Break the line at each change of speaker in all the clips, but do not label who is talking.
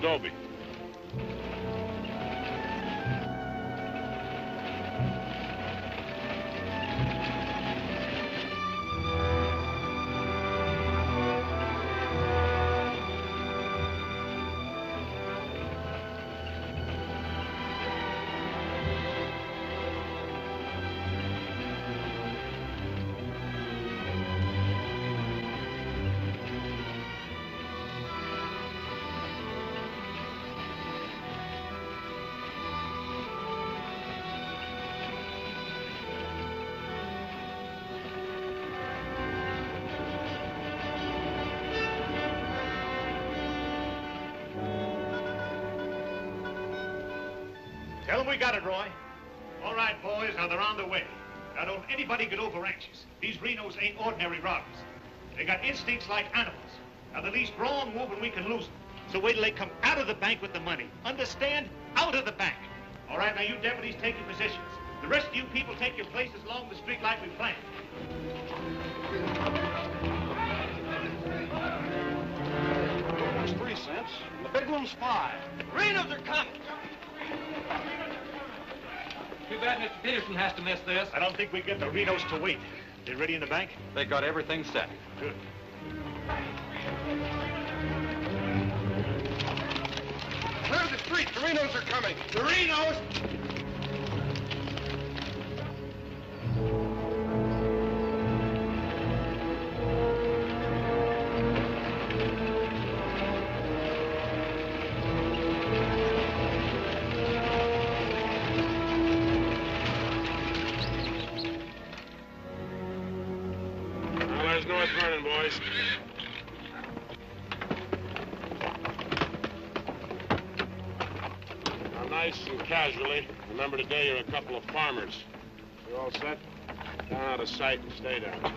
Dobie.
Tell them we got it, Roy. All right, boys, now they're on the way. Now, don't anybody get over anxious. These Renos ain't ordinary robbers. They got instincts like animals. Now, the least wrong move and we can lose them. So wait till they come out of the bank with the money. Understand? Out of the bank. All right, now you deputies take your positions. The rest of you people take your places along the street like we planned.
That's 3 cents. The big one's 5.
Renos are coming. Too bad Mr. Peterson has to miss this.
I don't think we get the Renos to wait. They ready in the bank?
They got everything set.
Good.
Clear the street. The Renos are coming.
The Renos!
North Vernon, boys. Now, nice and casually, remember today you're a couple of farmers. You all set? Down out of sight and stay down.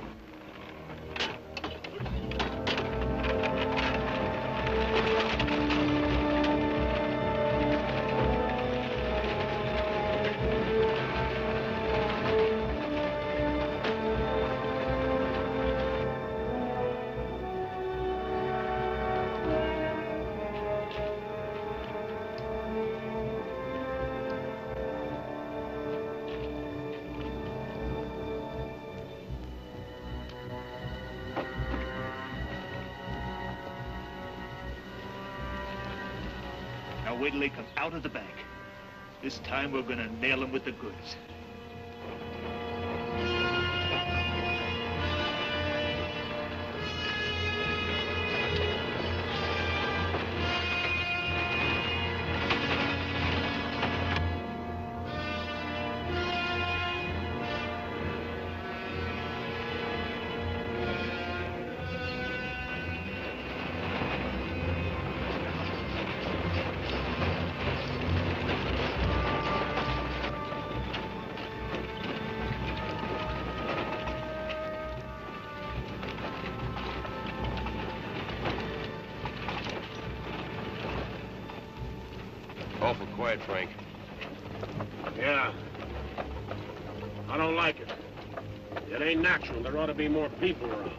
Now wait till they come out of the bank. This time we're gonna nail them with the goods.
Awful quiet, Frank. Yeah. I don't like it. It ain't natural. There ought to be more people around.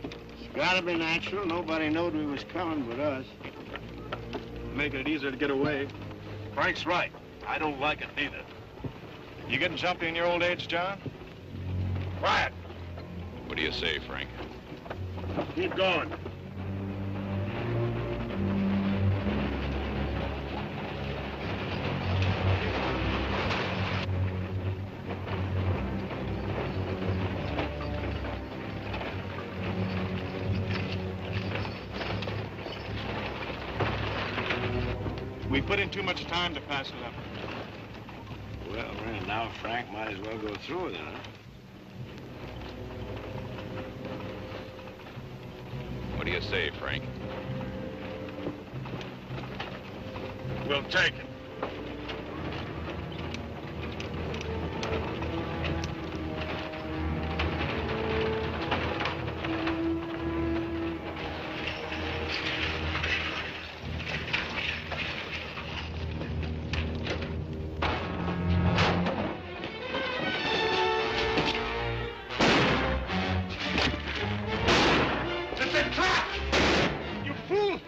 It's gotta be natural. Nobody knowed we was coming but us. Making it easier to get away.
Frank's right. I don't like it neither. You getting jumpy in your old age, John?
Quiet.
What do you say, Frank?
Keep going.
We put in too much time to pass it up.
Well, now Frank might as well go through with it, huh?
What do you say, Frank?
We'll take it.
You fool!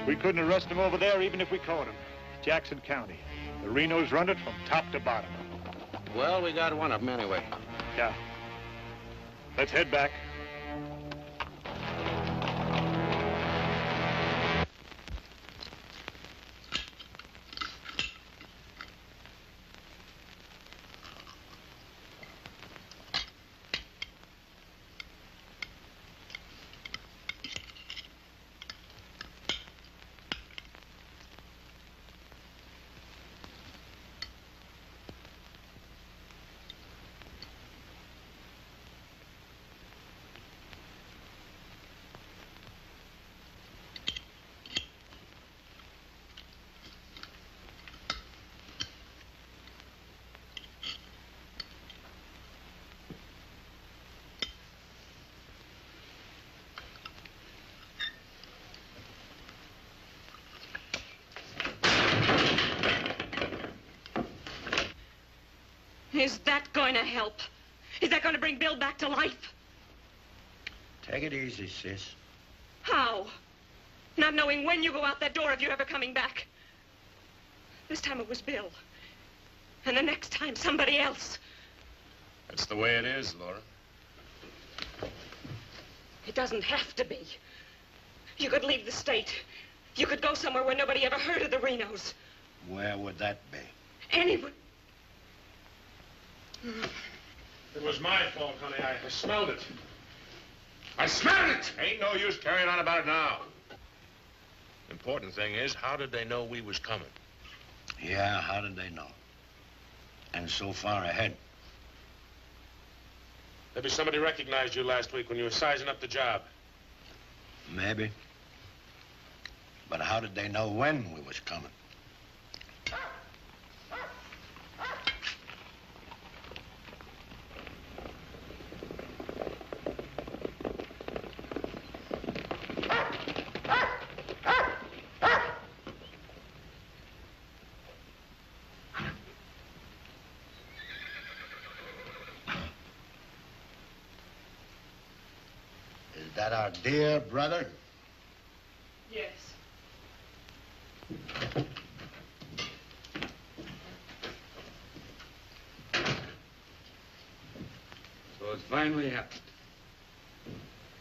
We couldn't arrest him over there even if we caught him. Jackson County. The Renos run it from top to bottom.
Well, we got one of them anyway.
Yeah. Let's head back.
Is that going to help? Is that going to bring Bill back to life?
Take it easy, sis.
How? Not knowing when you go out that door if you're ever coming back. This time it was Bill. And the next time, somebody else.
That's the way it is, Laura.
It doesn't have to be. You could leave the state. You could go somewhere where nobody ever heard of the Renos.
Where would that be?
Anywhere.
It was my fault, honey. I smelled it. I smelled it! Ain't no use carrying on about it now. Important thing is, how did they know we was coming?
Yeah, how did they know? And so far ahead.
Maybe somebody recognized you last week when you were sizing up the job.
Maybe. But how did they know when we was coming? Is that our dear brother?
Yes.
So it finally happened.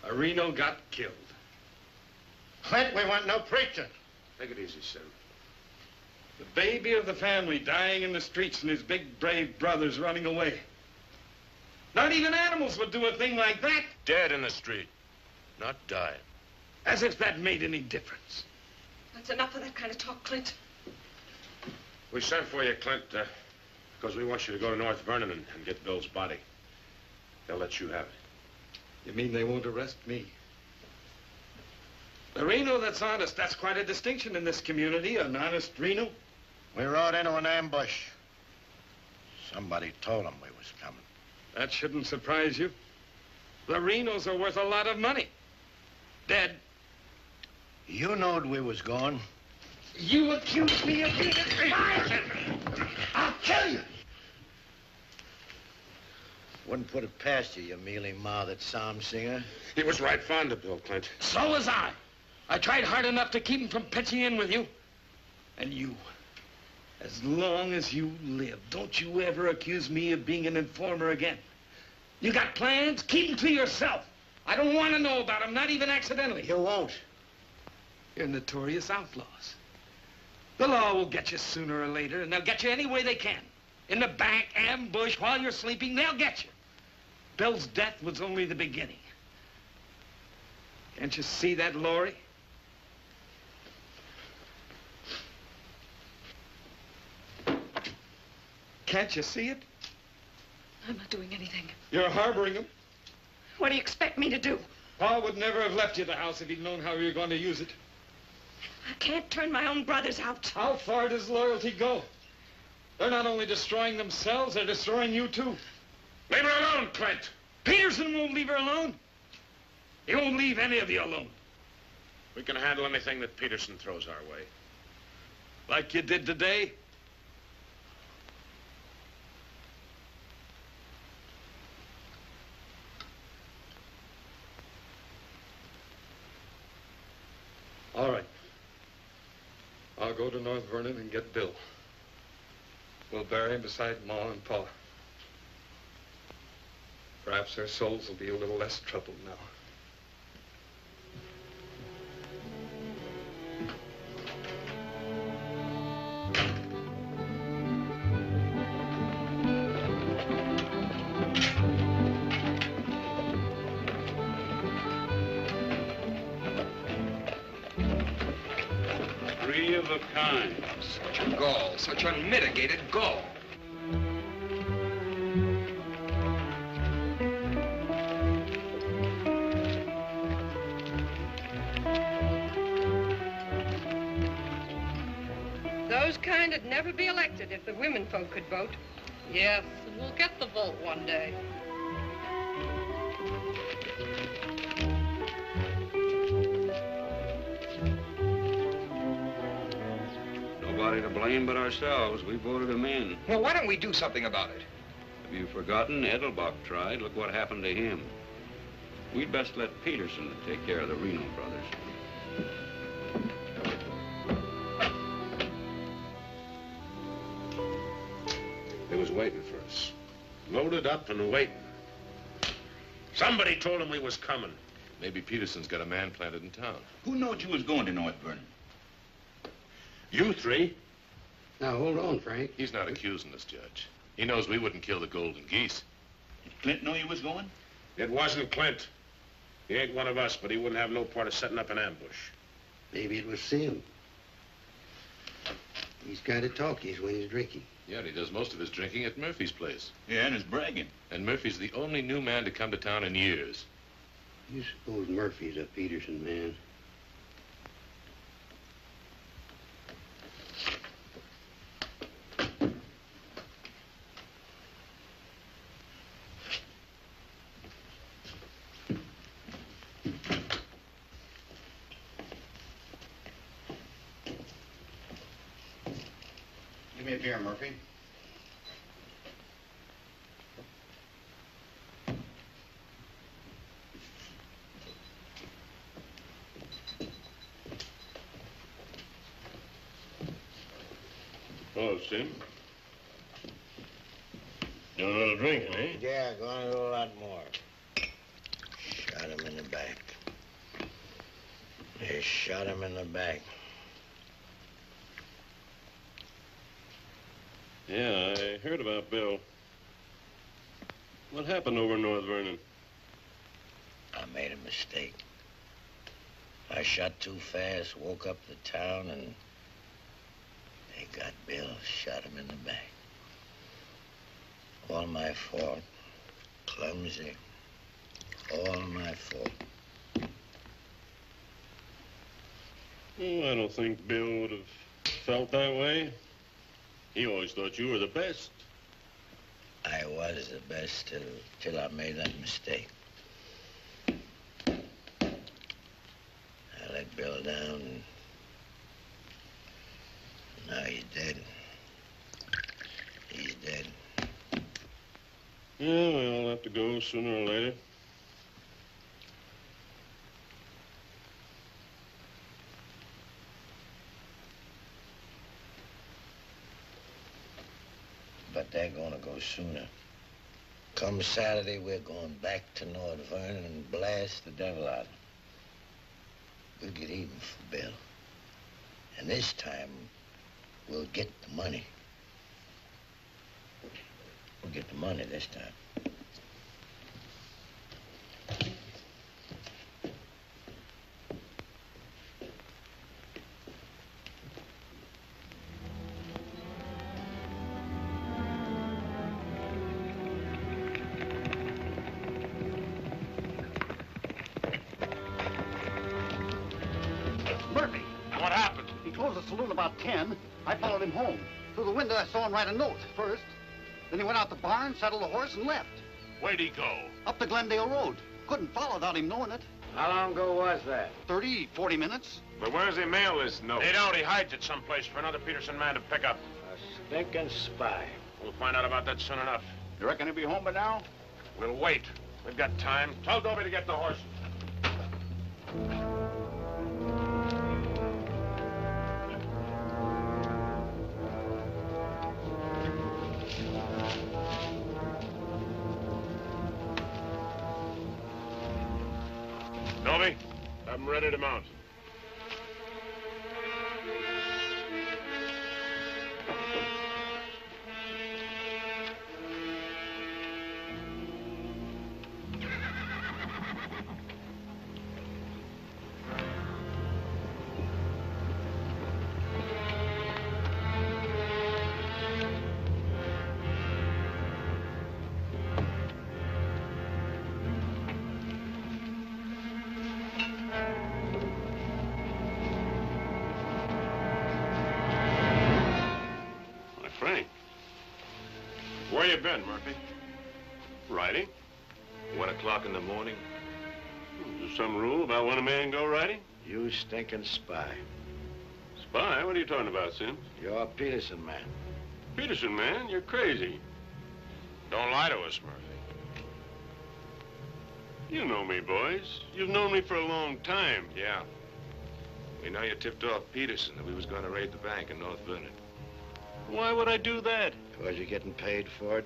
A Reno got killed.
Clint, we want no preacher.
Take it easy, Sim.
The baby of the family dying in the streets and his big, brave brothers running away. Not even animals would do a thing like that.
Dead in the street, not dying.
As if that made any difference.
That's enough of that kind of talk, Clint.
We sent for you, Clint, because we want you to go to North Vernon and get Bill's body. They'll let you have it.
You mean they won't arrest me? The Reno that's honest, that's quite a distinction in this community, an honest Reno.
We rode into an ambush. Somebody told them we was coming.
That shouldn't surprise you. The Renos are worth a lot of money. Dead.
You knowed we was going.
You accuse me of being a liar. I'll kill you.
Wouldn't put it past you, you mealy-mouthed psalm singer.
He was right fond of Bill, Clint.
So was I. I tried hard enough to keep him from pitching in with you. And you, as long as you live, don't you ever accuse me of being an informer again. You got plans? Keep them to yourself. I don't want to know about them, not even accidentally.
You won't.
You're notorious outlaws. The law will get you sooner or later, and they'll get you any way they can. In the bank, ambush, while you're sleeping, they'll get you. Bill's death was only the beginning. Can't you see that, Laurie? Can't you see it?
I'm not doing anything.
You're harboring him.
What do you expect me to do?
Pa would never have left you the house if he'd known how you were going to use it.
I can't turn my own brothers out.
How far does loyalty go? They're not only destroying themselves, they're destroying you, too.
Leave her alone, Clint.
Peterson won't leave her alone. He won't leave any of you alone.
We can handle anything that Peterson throws our way.
Like you did today. All right.
go to North Vernon and get Bill. We'll bury him beside Ma and Pa. Perhaps their souls will be a little less troubled now.
Three of a kind.
Such a gall, such unmitigated gall.
Those kind would never be elected if the women folk could vote.
Yes, and we'll get the vote one day.
Nobody to blame but ourselves. We voted him in.
Well, why don't we do something about it?
Have you forgotten? Edelbach tried. Look what happened to him. We'd best let Peterson take care of the Reno brothers.
He was waiting for us. Loaded up and waiting. Somebody told him we was coming.
Maybe Peterson's got a man planted in town.
Who knowed you was going to North Vernon?
You three?
Now, hold on, Frank. He's not accusing us, Judge. He knows we wouldn't kill the golden geese.
Did Clint know you was going?
It wasn't Clint. He ain't one of us, but he wouldn't have no part of setting up an ambush.
Maybe it was Sim. He's kind of talkies when he's drinking.
Yeah, and he does most of his drinking at Murphy's place.
Yeah, and he's bragging.
And Murphy's the only new man to come to town in years.
You suppose Murphy's a Peterson man?
Give me a beer, Murphy.
Oh, Sim. Doing a little drinking, eh?
Yeah, going to do a lot more. Shot him in the back. They shot him in the back.
Yeah, I heard about Bill. What happened over in North Vernon?
I made a mistake. I shot too fast, woke up the town, and they got Bill, shot him in the back. All my fault. Clumsy. All my fault.
Oh, I don't think Bill would have felt that way. He always thought you were the best.
I was the best till I made that mistake. I let Bill down, and now he's dead. He's dead.
Yeah, we all have to go sooner or later.
But they're gonna go sooner. Come Saturday, we're going back to North Vernon and blast the devil out of them. We'll get even for Bill. And this time, we'll get the money. We'll get the money this time.
Murphy.
What happened?
He closed the saloon about 10. I followed him home. Through the window, I saw him write a note first. Then he went out the barn, saddled a horse, and left.
Where'd he go?
Up the Glendale Road. Couldn't follow without him knowing it.
How long ago was that?
30, 40 minutes.
But where's he mail this note? He don't. He hides it someplace for another Peterson man to pick up.
A stinking spy.
We'll find out about that soon enough.
You reckon he'll be home by now?
We'll wait. We've got time. Tell Dobie to get the horse.
I'm ready to mount.
Frank, where you been, Murphy? Riding?
1 o'clock in the morning. Is there some rule about when a man go riding?
You stinking spy.
Spy? What are you talking about, Sims?
You're a Peterson man.
Peterson, man, you're crazy.
Don't lie to us, Murphy.
You know me, boys. You've known me for a long time.
Yeah. We know you tipped off Peterson that we was going to raid the bank in North Vernon.
Why would I do that?
Because you're getting paid for it?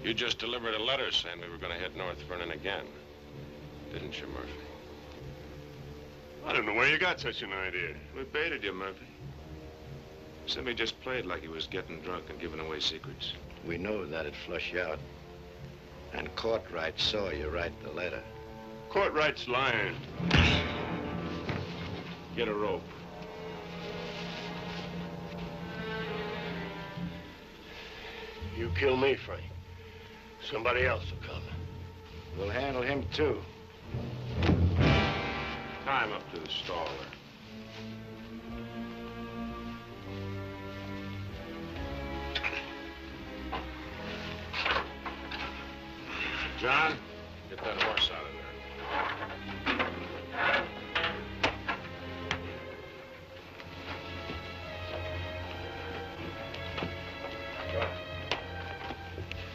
You just delivered a letter saying we were going to hit North Vernon again. Didn't you, Murphy?
I don't know where you got such an idea.
We baited you, Murphy. Simmy just played like he was getting drunk and giving away secrets.
We know that'd flush you out. And Courtright saw you write the letter.
Courtright's lying. Get a rope. You kill me, Frank. Somebody else will come.
We'll handle him, too.
Tie him up to the stall there. John, get that horse out of there.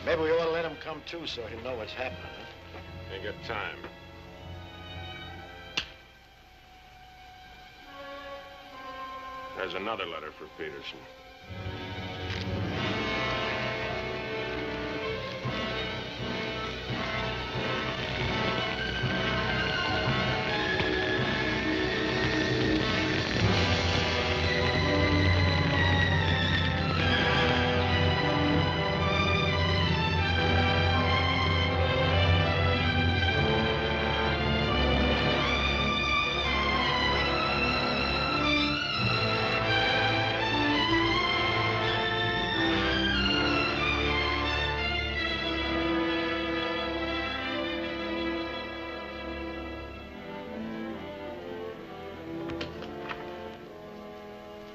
Maybe we ought to let him come, too, so he'll know what's happening, huh?
Ain't got time. There's another letter for Peterson.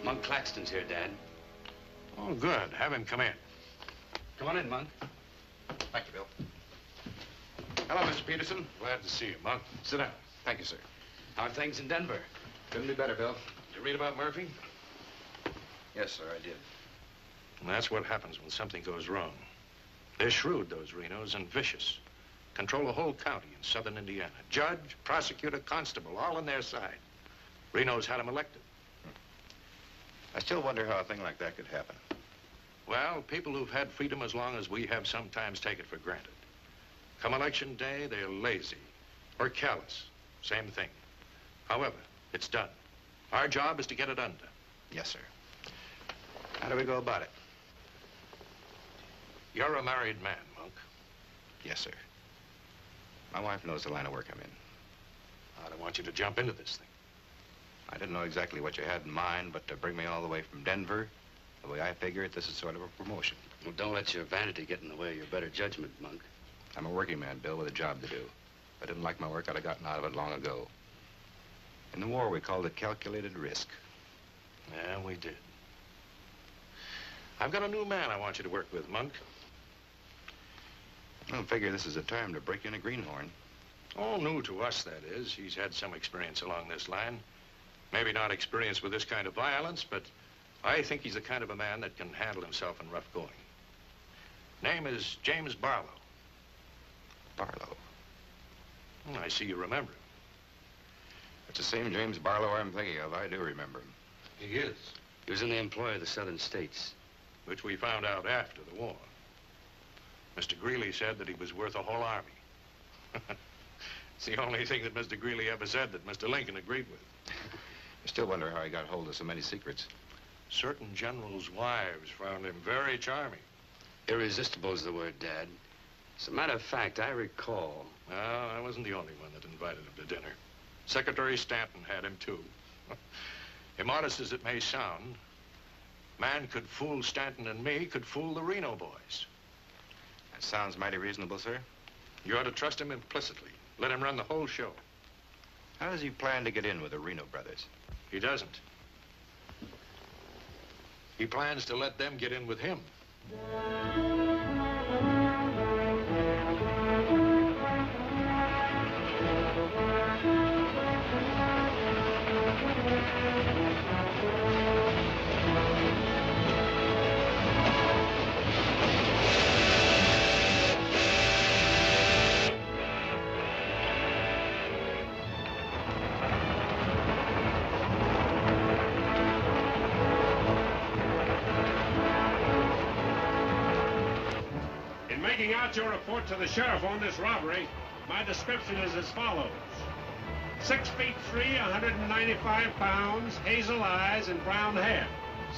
Monk Claxton's here, Dad.
Oh, good. Have him come in.
Come on in, Monk.
Thank you, Bill. Hello, Mr. Peterson.
Glad to see you, Monk. Sit down.
Thank you, sir.
How are things in Denver?
Couldn't be better, Bill.
Did you read about Murphy?
Yes, sir, I did.
And that's what happens when something goes wrong. They're shrewd, those Renos, and vicious. Control a whole county in southern Indiana. Judge, prosecutor, constable, all on their side. Renos had him elected.
I still wonder how a thing like that could happen.
Well, people who've had freedom as long as we have sometimes take it for granted. Come election day, they're lazy or callous. Same thing. However, it's done. Our job is to get it undone.
Yes, sir. How do we go about it?
You're a married man, Monk.
Yes, sir. My wife knows the line of work I'm in.
I don't want you to jump into this thing.
I didn't know exactly what you had in mind, but to bring me all the way from Denver, the way I figure it, this is sort of a promotion.
Well, don't let your vanity get in the way of your better judgment, Monk.
I'm a working man, Bill, with a job to do. If I didn't like my work, I'd have gotten out of it long ago. In the war, we called it calculated risk.
Yeah, we did. I've got a new man I want you to work with, Monk.
I don't figure this is a time to break in a greenhorn.
Oh, new to us, that is. He's had some experience along this line. Maybe not experience with this kind of violence, but I think he's the kind of a man that can handle himself in rough going. Name is James Barlow.
Barlow?
I see you remember him.
It's the same James Barlow I'm thinking of. I do remember him.
He is.
He was in the employ of the southern states.
Which we found out after the war. Mr. Greeley said that he was worth a whole army. It's the only thing that Mr. Greeley ever said that Mr. Lincoln agreed with.
I still wonder how he got hold of so many secrets.
Certain generals' wives found him very charming.
Irresistible is the word, Dad. As a matter of fact, I recall.
Well, I wasn't the only one that invited him to dinner. Secretary Stanton had him, too. Immodest as it may sound, man could fool Stanton and me, could fool the Reno boys.
That sounds mighty reasonable, sir.
You ought to trust him implicitly. Let him run the whole show.
How does he plan to get in with the Reno brothers?
He doesn't. He plans to let them get in with him.
Making out your report to the sheriff on this robbery, my description is as follows. 6 feet 3, 195 pounds, hazel eyes, and brown hair.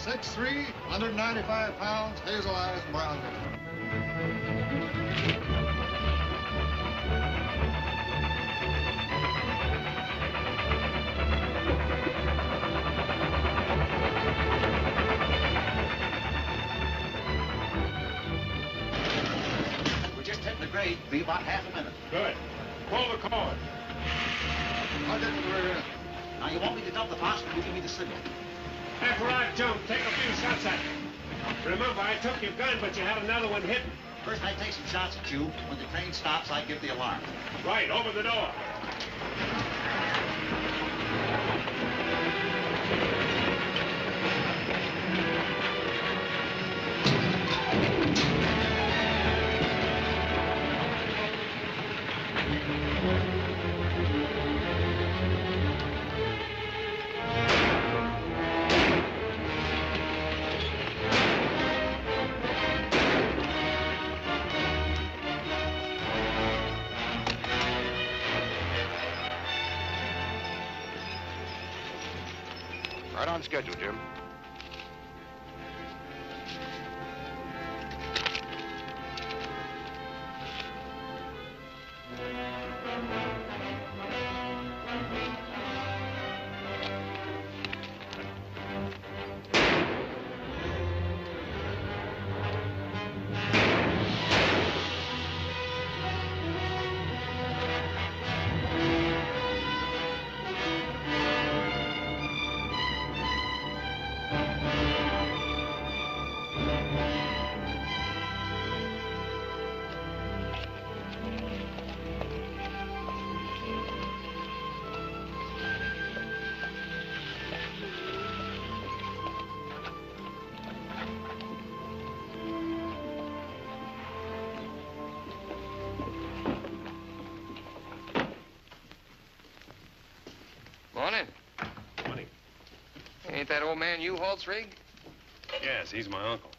6'3", 195 pounds, hazel eyes, and brown hair.
Grade, be about half a minute.
Good. Pull the cord.
I'll get to the rear end.
Now, you want me to dump the phosphorus? You give me the signal.
After I jump, take a few shots at me. Remember, I took your gun, but you had another one hidden.
First, I take some shots at you. When the train stops, I give the alarm.
Right, over the door.
Right on schedule, Jim.
Morning.
Morning.
Ain't that old man U-Haul's rig?
Yes, he's my uncle.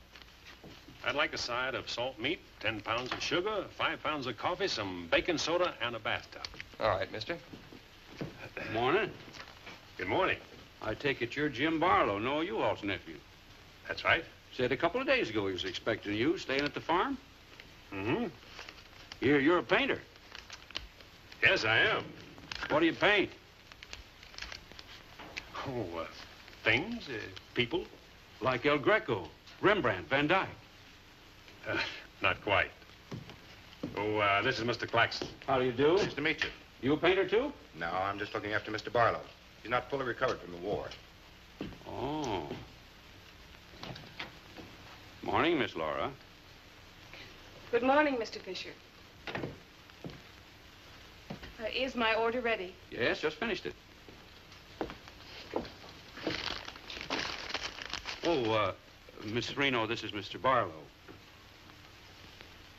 I'd like a side of salt meat, 10 pounds of sugar, 5 pounds of coffee, some baking soda, and a bathtub.
All right, mister.
Morning.
Good morning.
I take it you're Jim Barlow, Noah U-Haul's nephew.
That's right.
Said a couple of days ago he was expecting you, staying at the farm.
Mm-hmm.
You're a painter.
Yes, I am.
What do you paint?
Oh, things, people.
Like El Greco, Rembrandt, Van Dyke.
Not quite. Oh, this is Mr. Claxton.
How do you do?
Nice to meet you.
You a painter, too?
No, I'm just looking after Mr. Barlow. He's not fully recovered from the war.
Oh. Morning, Miss Laura.
Good morning, Mr. Fisher. Is my order ready?
Yes, just finished it. Oh, Miss Reno, this is Mr. Barlow.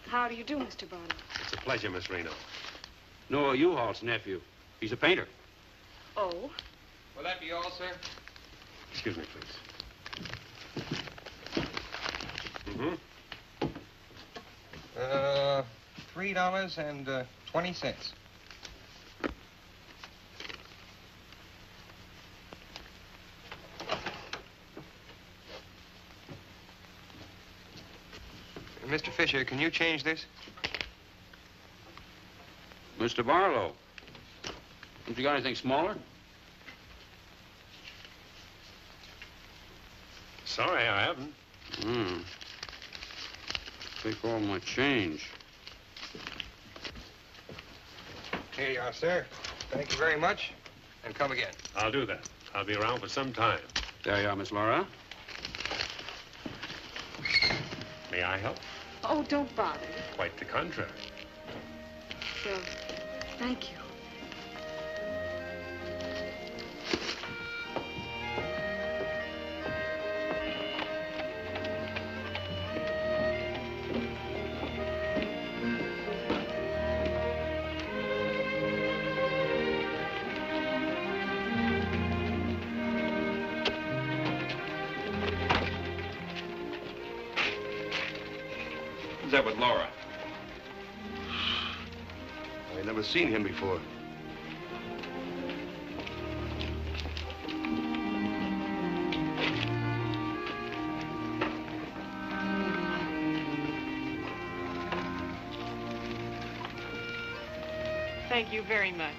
How do you do, Mr. Barlow?
It's a pleasure, Miss Reno.
Noah U-Haul's nephew. He's a painter.
Oh?
Will that be all, sir?
Excuse me, please. Mm-hmm.
$3.20.
Mr. Fisher, can you change this?
Mr. Barlow, haven't you got anything smaller?
Sorry, I haven't.
Take all my change.
Here you are, sir. Thank you very much. And come again.
I'll do that. I'll be around for some time.
There you are, Miss Laura.
May I help?
Oh, don't bother.
Quite the contrary.
So, thank you.
What's that with Laura?
I've never seen him before.
Thank you very much.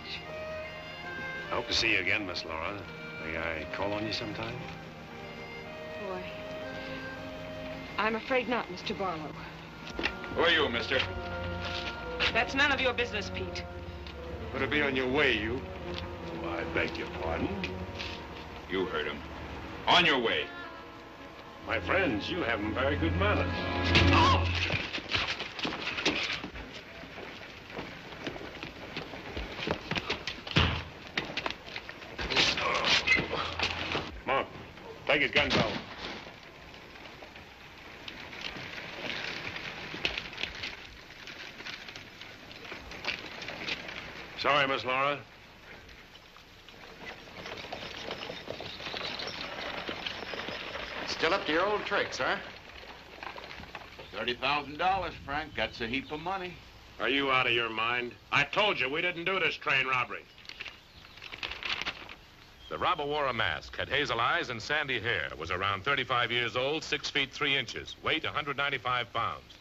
I hope to see you again, Miss Laura. May I call on you sometime?
Boy, I'm afraid not, Mr. Barlow.
Who are you, mister?
That's none of your business, Pete.
Better be on your way, you.
Oh, I beg your pardon.
You heard him. On your way.
My friends, you have very good manners.
Oh!
Come on. Take his gun belt. Sorry, Miss Laura.
Still up to your old tricks, huh?
$30,000, Frank. That's a heap of money.
Are you out of your mind? I told you we didn't do this train robbery.
The robber wore a mask, had hazel eyes and sandy hair, was around 35 years old, 6 feet 3 inches, weight 195 pounds.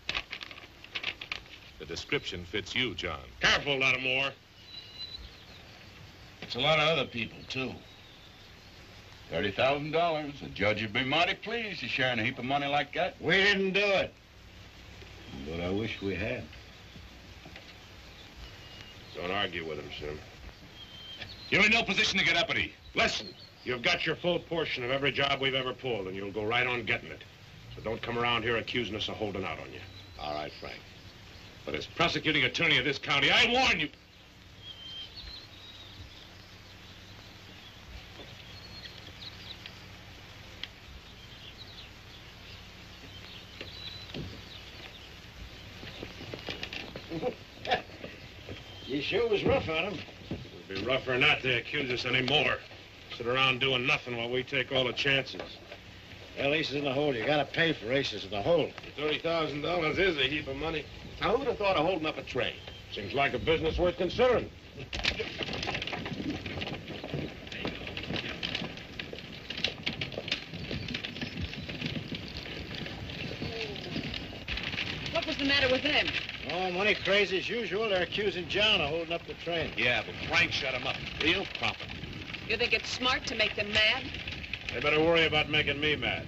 The description fits you, John.
Careful, Lattimore.
It's a lot of other people, too. $30,000. The judge would be mighty pleased to sharing a heap of money like that.
We didn't do it. But I wish we had.
Don't argue with him, Sim.
You're in no position to get uppity.
Listen, you've got your full portion of every job we've ever pulled, and you'll go right on getting it. So don't come around here accusing us of holding out on you.
All right, Frank. But as prosecuting attorney of this county, I warn you.
You sure was rough on him.
It'd be rougher not to accuse us anymore. Sit around doing nothing while we take all the chances.
Well, aces in the hole. You gotta pay for aces in the hole.
$30,000 is a heap of money. Now, who'd have thought of holding up a train? Seems like a business worth considering.
What was the matter with them?
Oh, money crazy as usual. They're accusing John of holding up the train.
Yeah, but Frank shut him up. Real proper.
You think it's smart to make them mad?
They better worry about making me mad.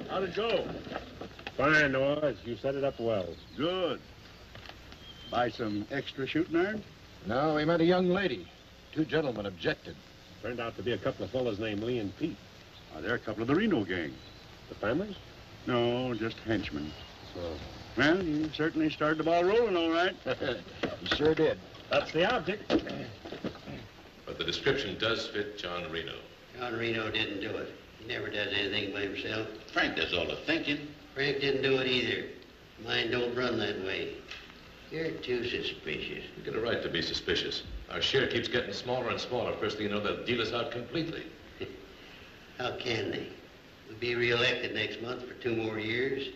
How'd it go?
Fine, Noah. You set it up well.
Good. Buy some extra shooting iron?
No, we met a young lady. 2 gentlemen objected.
Turned out to be a couple of fellas named Lee and Pete.
They're a couple of the Reno gang.
The families?
No, just henchmen.
So,
Well, you certainly started the ball rolling, all right.
You sure did.
that's the object.
But the description does fit John Reno.
John Reno didn't do it. He never does anything by himself. Frank does all the thinking. Frank didn't do it either. Mine don't run that way. You're too suspicious.
You get a right to be suspicious. Our share keeps getting smaller and smaller. First thing you know, they'll deal us out completely.
How can they? We'll be reelected next month for 2 more years.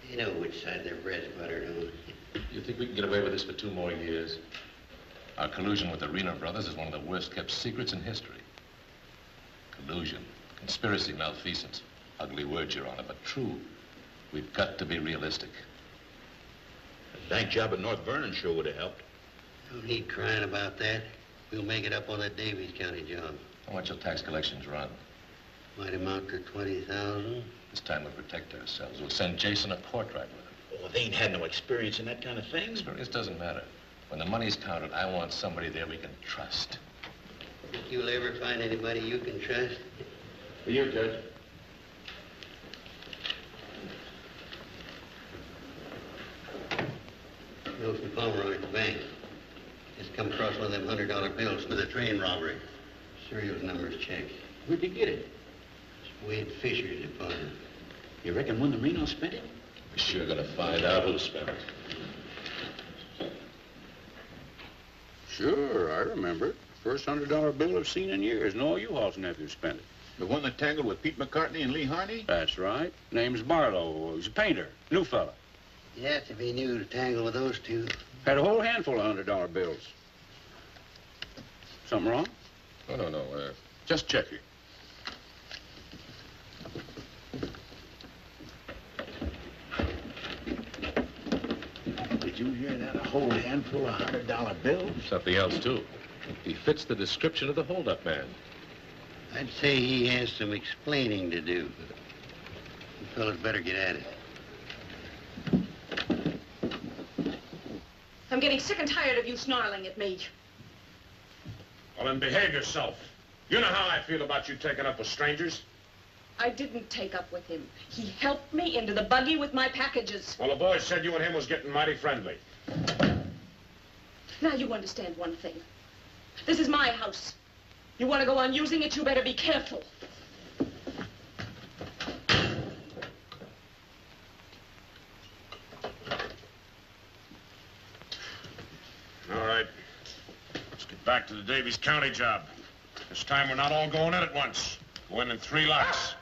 They know which side their bread's buttered on.
You think we can get away with this for 2 more years? Our collusion with the Reno brothers is one of the worst kept secrets in history. Collusion, conspiracy, malfeasance. Ugly words, Your Honor, but true. We've got to be realistic.
A bank job at North Vernon sure would have helped.
No need crying about that. We'll make it up on that Davies County job.
How much will tax collections run?
Might amount to 20,000.
This time we'll protect ourselves. We'll send Jason a portrait with him.
Oh, they ain't had no experience in that kind of thing.
Experience doesn't matter. When the money's counted, I want somebody there we can trust.
Think you'll ever find anybody you can trust?
For you, Judge.
Wilson Pomeroy at the bank. Just come across one of them $100 bills for the train robbery. Serial numbers checked.
Where'd you get it?
Wade Fisher's deposit.
You reckon one of the Reno spent it?
We're sure gonna find out who spent it.
Sure, I remember it. First $100 bill I've seen in years, and all you Hall's nephews spent it. The one that tangled with Pete McCartney and Lee Harney? That's right. Name's Barlow. He's a painter. New fella.
You have to be new to tangle with those two.
Had a whole handful of $100 bills. Something wrong?
Oh, no.
Just check it. Did you hear that? A whole handful of $100 bills?
Something else, too. He fits the description of the holdup man.
I'd say he has some explaining to do. You fellas better get at it.
I'm getting sick and tired of you snarling at me.
Well, then behave yourself. You know how I feel about you taking up with strangers.
I didn't take up with him. He helped me into the buggy with my packages.
Well, the boys said you and him was getting mighty friendly.
Now you understand one thing. This is my house. You want to go on using it, you better be careful.
All right. Let's get back to the Davies County job. This time we're not all going in at once. Go in 3 lots.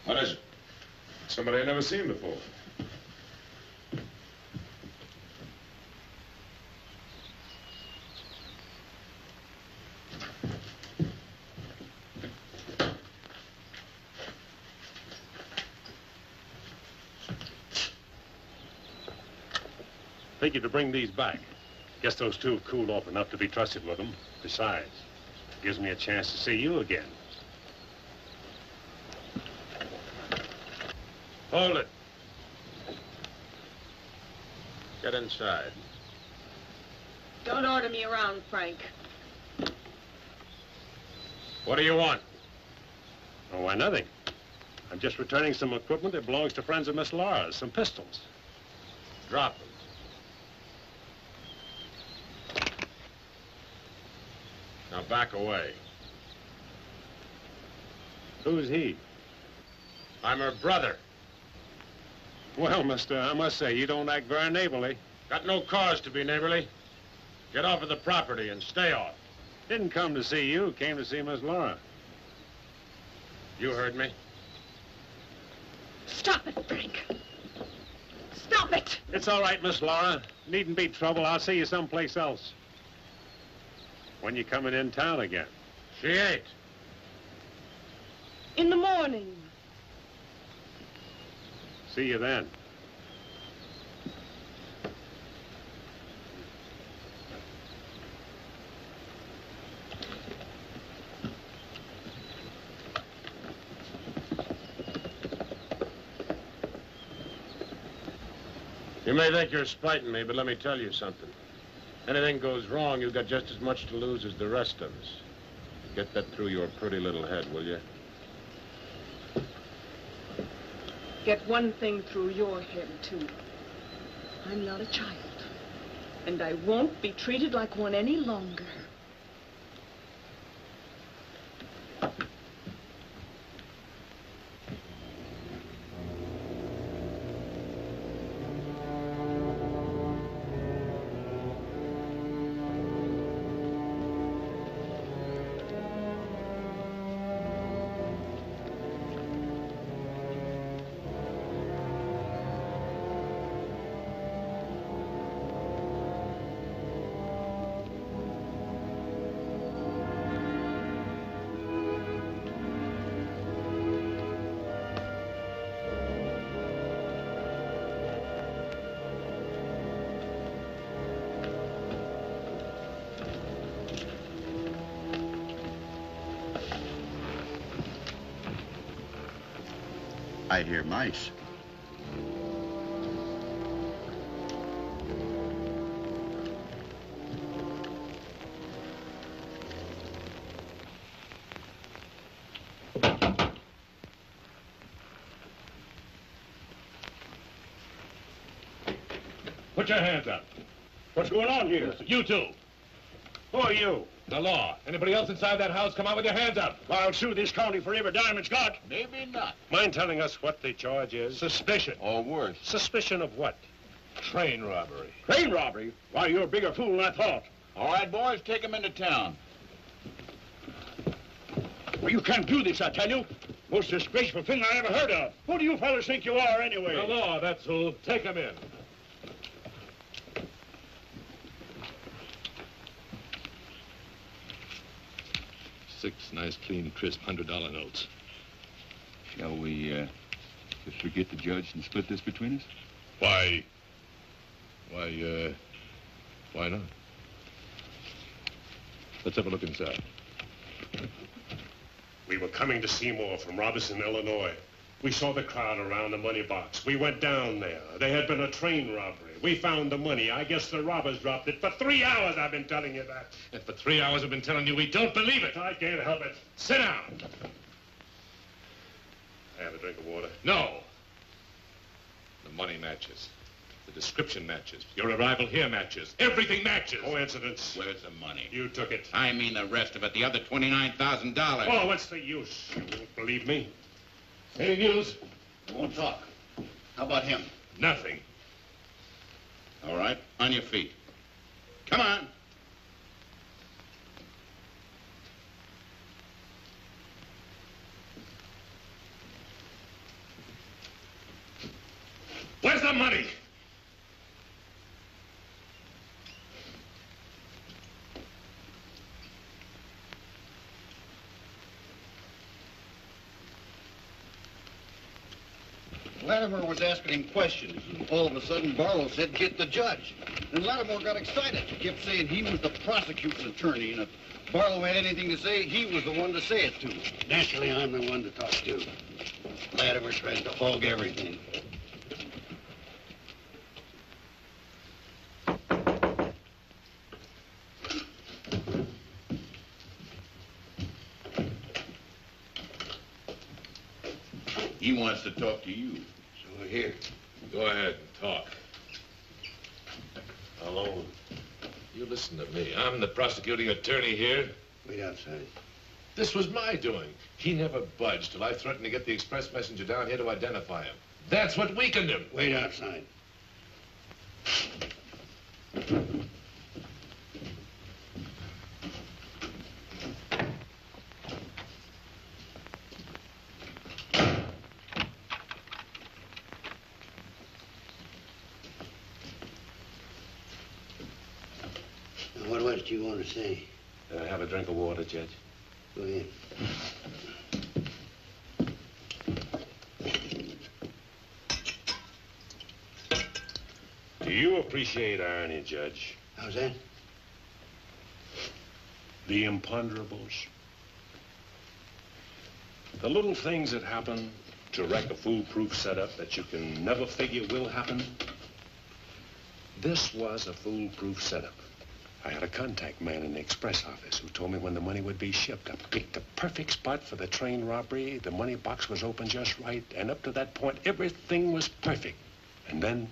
What is it? Somebody I've never seen before. Figured to bring these back. Guess those two have cooled off enough to be trusted with them. Besides, it gives me a chance to see you again. Hold it. Get inside.
Don't order me around, Frank.
What do you want? Oh, why, nothing. I'm just returning some equipment that belongs to friends of Miss Laura's, some pistols. Drop them. Now back away. Who's he? I'm her brother. Well, mister, I must say, you don't act very neighborly. Got no cause to be neighborly. Get off of the property and stay off. Didn't come to see you, came to see Miss Laura. You heard me.
Stop it, Frank. Stop it!
It's all right, Miss Laura. Needn't be trouble. I'll see you someplace else. When you coming in town again? She ain't.
In the morning.
See you then. You may think you're spiting me, but let me tell you something. Anything goes wrong, you've got just as much to lose as the rest of us. Get that through your pretty little head, will you?
Get one thing through your head, too. I'm not a child. And I won't be treated like one any longer.
I hear mice.
Put your hands up. What's going on here? You two. Who are you? The law. Anybody else inside that house, come out with your hands up. I'll sue this county for every dime it's got.
Maybe not.
Mind telling us what the charge is? Suspicion.
Or worse.
Suspicion of what? Train robbery. Train robbery? Why, you're a bigger fool than I thought.
All right, boys, take him into town.
Well, you can't do this, I tell you. Most disgraceful thing I ever heard of. Who do you fellas think you are, anyway? The law, that's who. Take him in.
Six nice, clean, crisp $100 notes.
Shall we, just forget the judge and split this between us?
Why not? Let's have a look inside.
We were coming to Seymour from Robertson, Illinois. We saw the crowd around the money box. We went down there. There had been a train robbery. We found the money. I guess the robbers dropped it. For 3 hours I've been telling you that.
And for 3 hours I've been telling you we don't believe it.
I can't help it. Sit down. Have a drink of water.
No. The money matches. The description matches. Your arrival here matches. Everything matches.
Coincidence.
Where's the money?
You took it.
I mean the rest of it, the other $29,000.
Oh, what's the use? You won't believe me. Any news?
I won't talk. How about him?
Nothing.
All right, on your feet. Come on.
Where's the money?
Latimer was asking him questions, and all of a sudden Barlow said, "Get the judge." And Latimer got excited. He kept saying he was the prosecuting attorney, and if Barlow had anything to say, he was the one to say it to. Naturally, I'm the one to talk to. Latimer tries to hog everything.
He wants to talk to you.
So here, go ahead and talk.
Alone.
You listen to me. I'm the prosecuting attorney here.
Wait outside.
This was my doing. He never budged till I threatened to get the express messenger down here to identify him. That's what weakened him.
Wait outside. What else do you want to say?
Have a drink of water, Judge.
Go ahead.
Do you appreciate irony, Judge?
How's that?
The imponderables. The little things that happen to wreck a foolproof setup that you can never figure will happen. This was a foolproof setup. I had a contact man in the express office who told me when the money would be shipped. I picked the perfect spot for the train robbery. The money box was open just right. And up to that point, everything was perfect. And then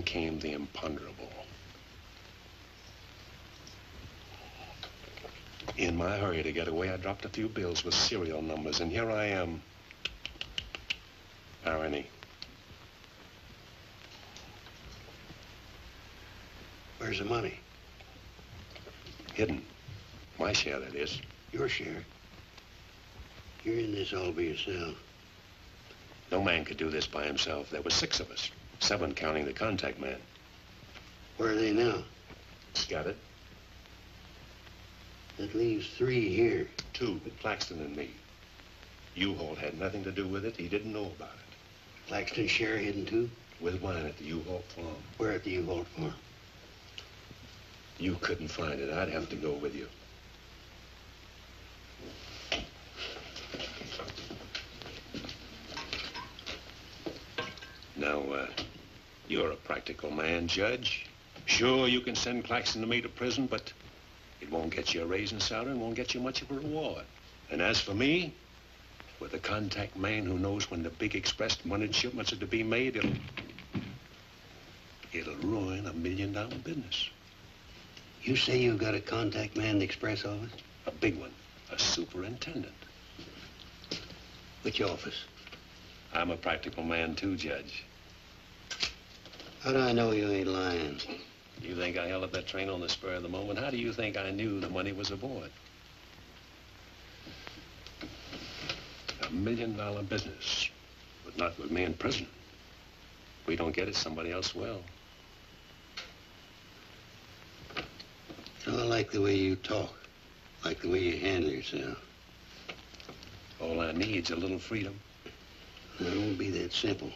came the imponderable. In my hurry to get away, I dropped a few bills with serial numbers, and here I am. Irony.
Where's the money?
Hidden. My share, that is.
Your share? You're in this all by yourself.
No man could do this by himself. There were 6 of us. 7 counting the contact man.
Where are they now?
Scattered.
That leaves 3 here.
2, Claxton and me. U-Haul had nothing to do with it. He didn't know about it.
Claxton's share hidden too?
With mine at the U-Haul farm.
Where at the U-Haul farm?
You couldn't find it. I'd have to go with you. Now, you're a practical man, Judge. Sure, you can send Claxton and me to prison, but it won't get you a raise in salary and won't get you much of a reward. And as for me, with a contact man who knows when the big express money shipments are to be made, it'll ruin $1 million business.
You say you've got a contact man in the express office?
A big one. A superintendent.
Which office?
I'm a practical man too, Judge.
How do I know you ain't lying?
You think I held up that train on the spur of the moment? How do you think I knew the money was aboard? $1 million business, but not with me in prison. If we don't get it, somebody else will.
So I like the way you talk, like the way you handle yourself.
All I need's a little freedom.
It won't be that simple.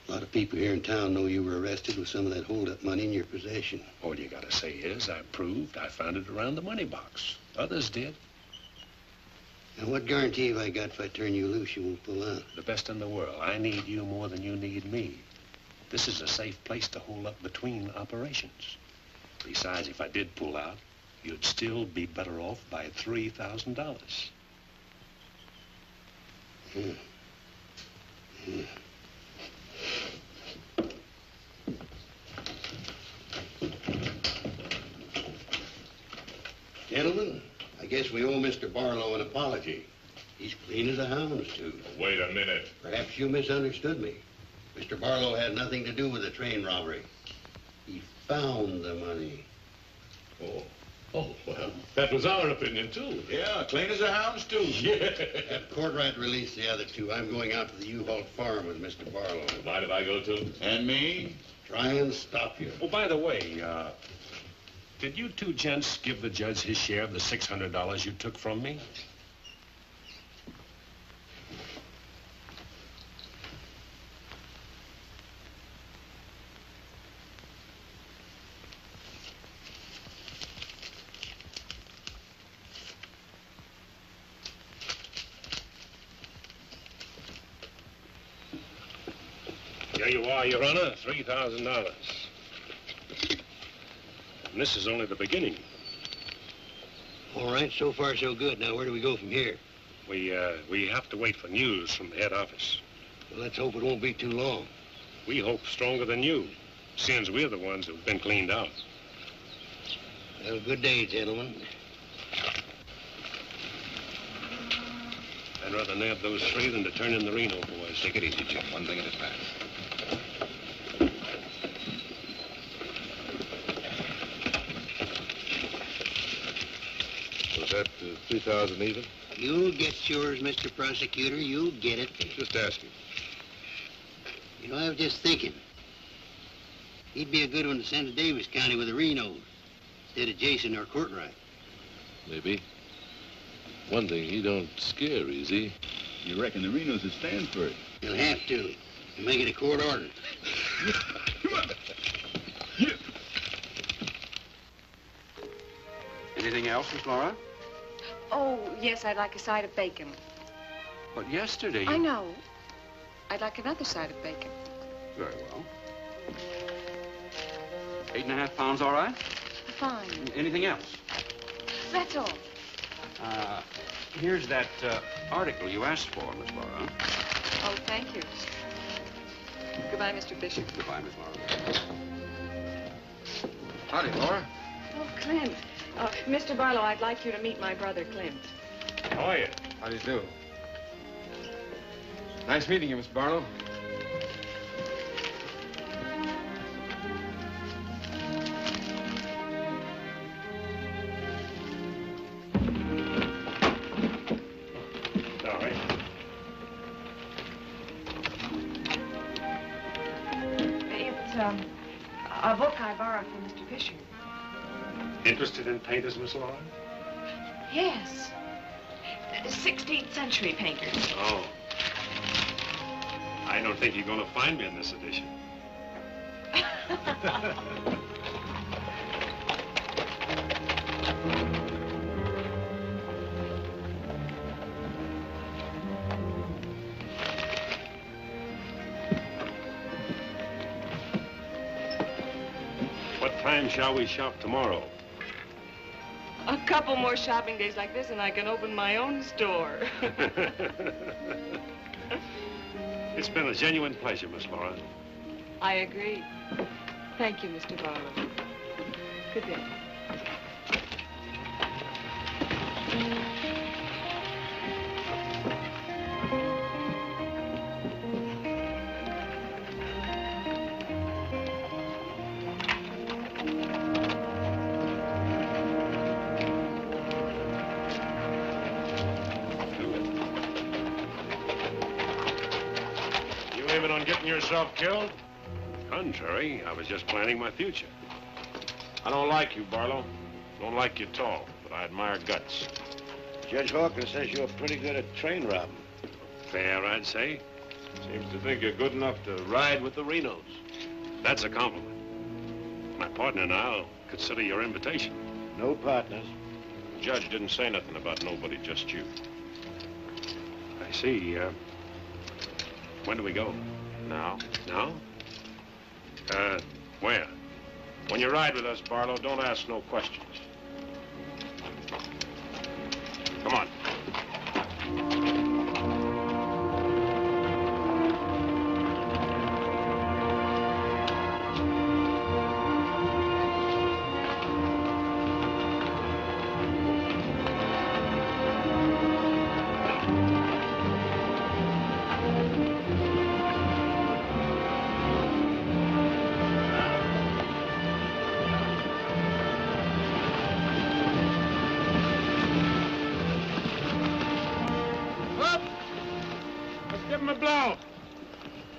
A lot of people here in town know you were arrested with some of that hold-up money in your possession.
All you gotta say is, I proved I found it around the money box. Others did.
And what guarantee have I got if I turn you loose you won't pull out?
The best in the world. I need you more than you need me. This is a safe place to hold up between operations. Besides, if I did pull out, you'd still be better off by $3,000.
Gentlemen, I guess we owe Mr. Barlow an apology. He's clean as a hound's tooth.
Wait a minute.
Perhaps you misunderstood me. Mr. Barlow had nothing to do with the train robbery. He found the money.
Oh, well, that was our opinion, too.
Yeah, clean as a hound's tooth. Yeah. Have Courtright release the other two. I'm going out to the U-Haul farm with Mr. Barlow.
Mind if I go, too?
And me? Try and stop you.
Oh, by the way, did you two gents give the judge his share of the $600 you took from me? Here you are, Your Honor, $3,000. And this is only the beginning.
All right, so far so good. Now, where do we go from here?
We have to wait for news from the head office.
Well, let's hope it won't be too long.
We hope stronger than you, since we're the ones who've been cleaned out.
Well, good day, gentlemen.
I'd rather nab those three than to turn in the Reno boys.
Take it easy, Jim. One thing at a time.
Was that 3,000 even?
You'll get yours, Mr. Prosecutor. You'll get it.
Just asking.
You know, I was just thinking. He'd be a good one to send to Davis County with the Renos instead of Jason or Courtright.
Maybe. One thing, he don't scare easy.
You reckon the Renos would stand for it?
He'll have to. He'll make it a court order.
Anything else, Miss Laura?
Oh, yes, I'd like a side of bacon.
But yesterday you...
I know. I'd like another side of bacon.
Very well. 8.5 pounds, all right?
Fine.
Anything else?
That's all.
Here's that article you asked for, Miss Laura.
Oh, thank you. Goodbye, Mr. Bishop.
Goodbye, Miss Laura.
Howdy, Laura.
Oh, Clint. Mr. Barlow, I'd like you to meet my brother, Clint.
How are you?
How do you do? Nice meeting you, Miss Barlow.
Sorry.
It's a book I borrowed from Mr. Fisher.
Interested in painters, Miss Laura?
Yes. 16th century painters.
Oh. I don't think you're going to find me in this edition. When shall we shop tomorrow?
A couple more shopping days like this and I can open my own store.
It's been a genuine pleasure, Miss Laura.
I agree. Thank you, Mr. Barlow. Good day.
On getting yourself killed? Contrary, I was just planning my future. I don't like you, Barlow. Don't like you at all, but I admire guts.
Judge Hawkins says you're pretty good at train robbing.
Fair, I'd say. Seems to think you're good enough to ride with the Renos. That's a compliment. My partner and I'll consider your invitation.
No partners.
The judge didn't say nothing about nobody, just you. I see. When do we go? Now? Now? Where? When you ride with us, Barlow, don't ask no questions. Come on.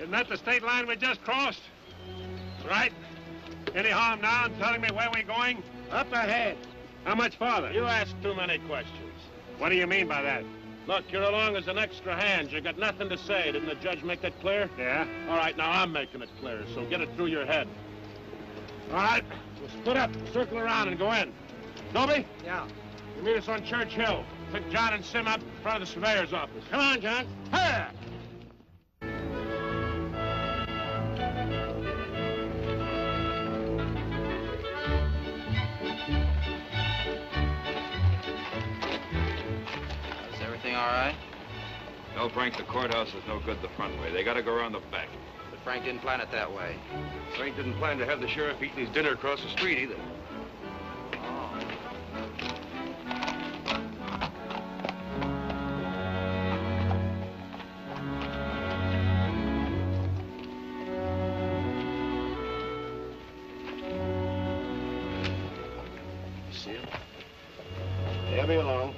Isn't that the state line we just crossed? Right. Any harm now in telling me where we're going?
Up ahead.
How much farther?
You ask too many questions.
What do you mean by that?
Look, you're along as an extra hand. You got nothing to say. Didn't the judge make that clear?
Yeah.
All right, now I'm making it clear, so get it through your head.
All right. We'll split up, circle around, and go in. Dobie?
Yeah.
You meet us on Church Hill. Pick John and Sim up in front of the surveyor's office. Come on, John. Hey!
All right?
Tell Frank the courthouse is no good the front way. They gotta go around the back.
But Frank didn't plan it that way.
Frank didn't plan to have the sheriff eating his dinner across the street either.
See him? They'll be along.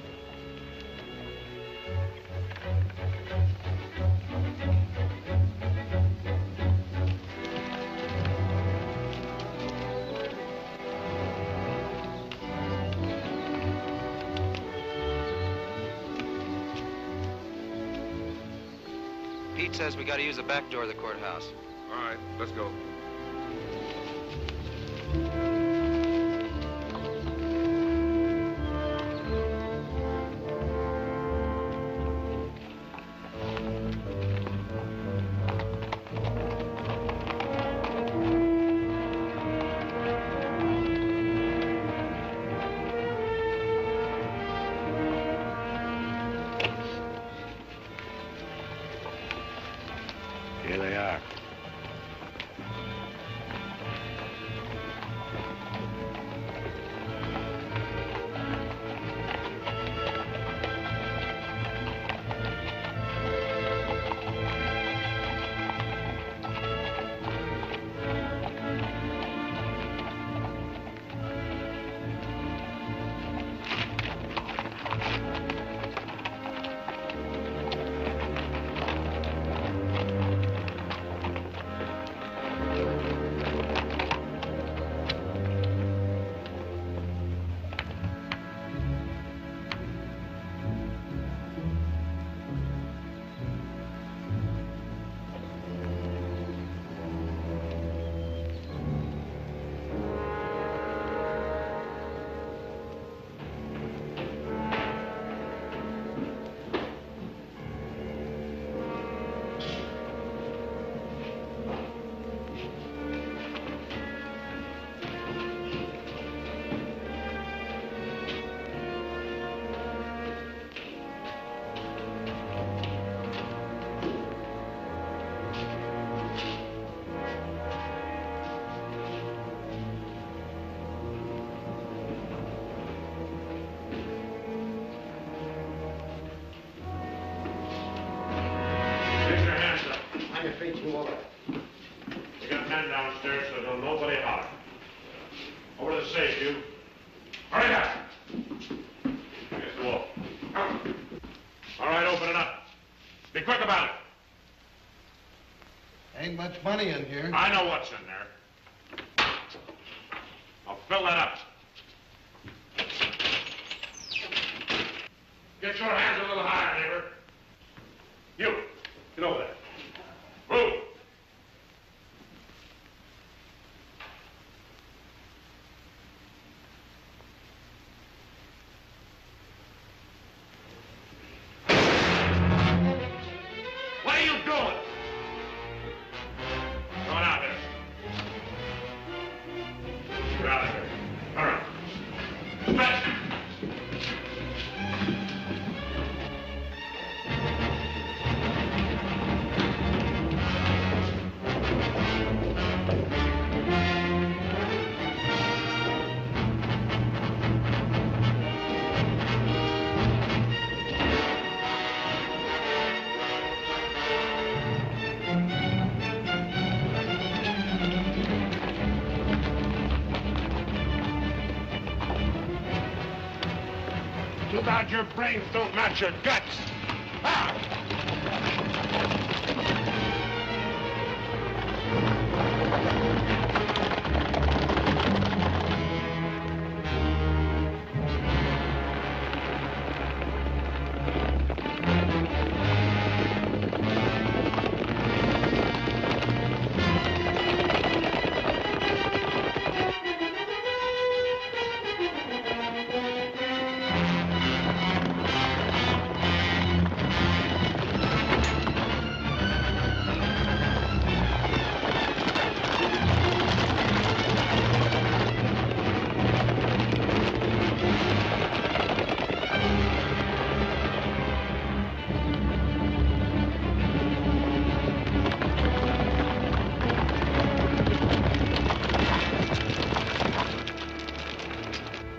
Pete says we got to use the back door of the courthouse.
All right, let's go.
Here they are.
All right. We got men downstairs, so don't nobody holler. Over to the safe, you. Hurry up! Against the wall. All right, open it up. Be quick about it.
Ain't much money in here.
I know what's in there. I'll fill that up. Get your hands a little higher, neighbor. You, get over there. Move. What are you doing? Go on out there. Get out of here. All right. Stretch. Too bad your brains don't match your guts.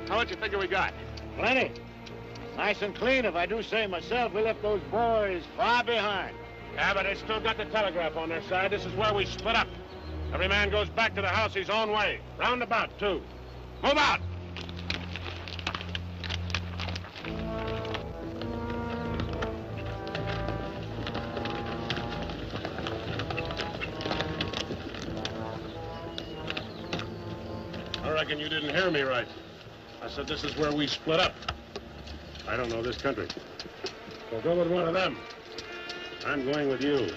How much you figure we got?
Plenty. Nice and clean, if I do say myself. We left those boys far behind.
Yeah, but they still got the telegraph on their side. This is where we split up. Every man goes back to the house his own way. Roundabout, too. Move out! I reckon you didn't hear me right. I said this is where we split up. I don't know this country. So go with one of them. I'm going with you.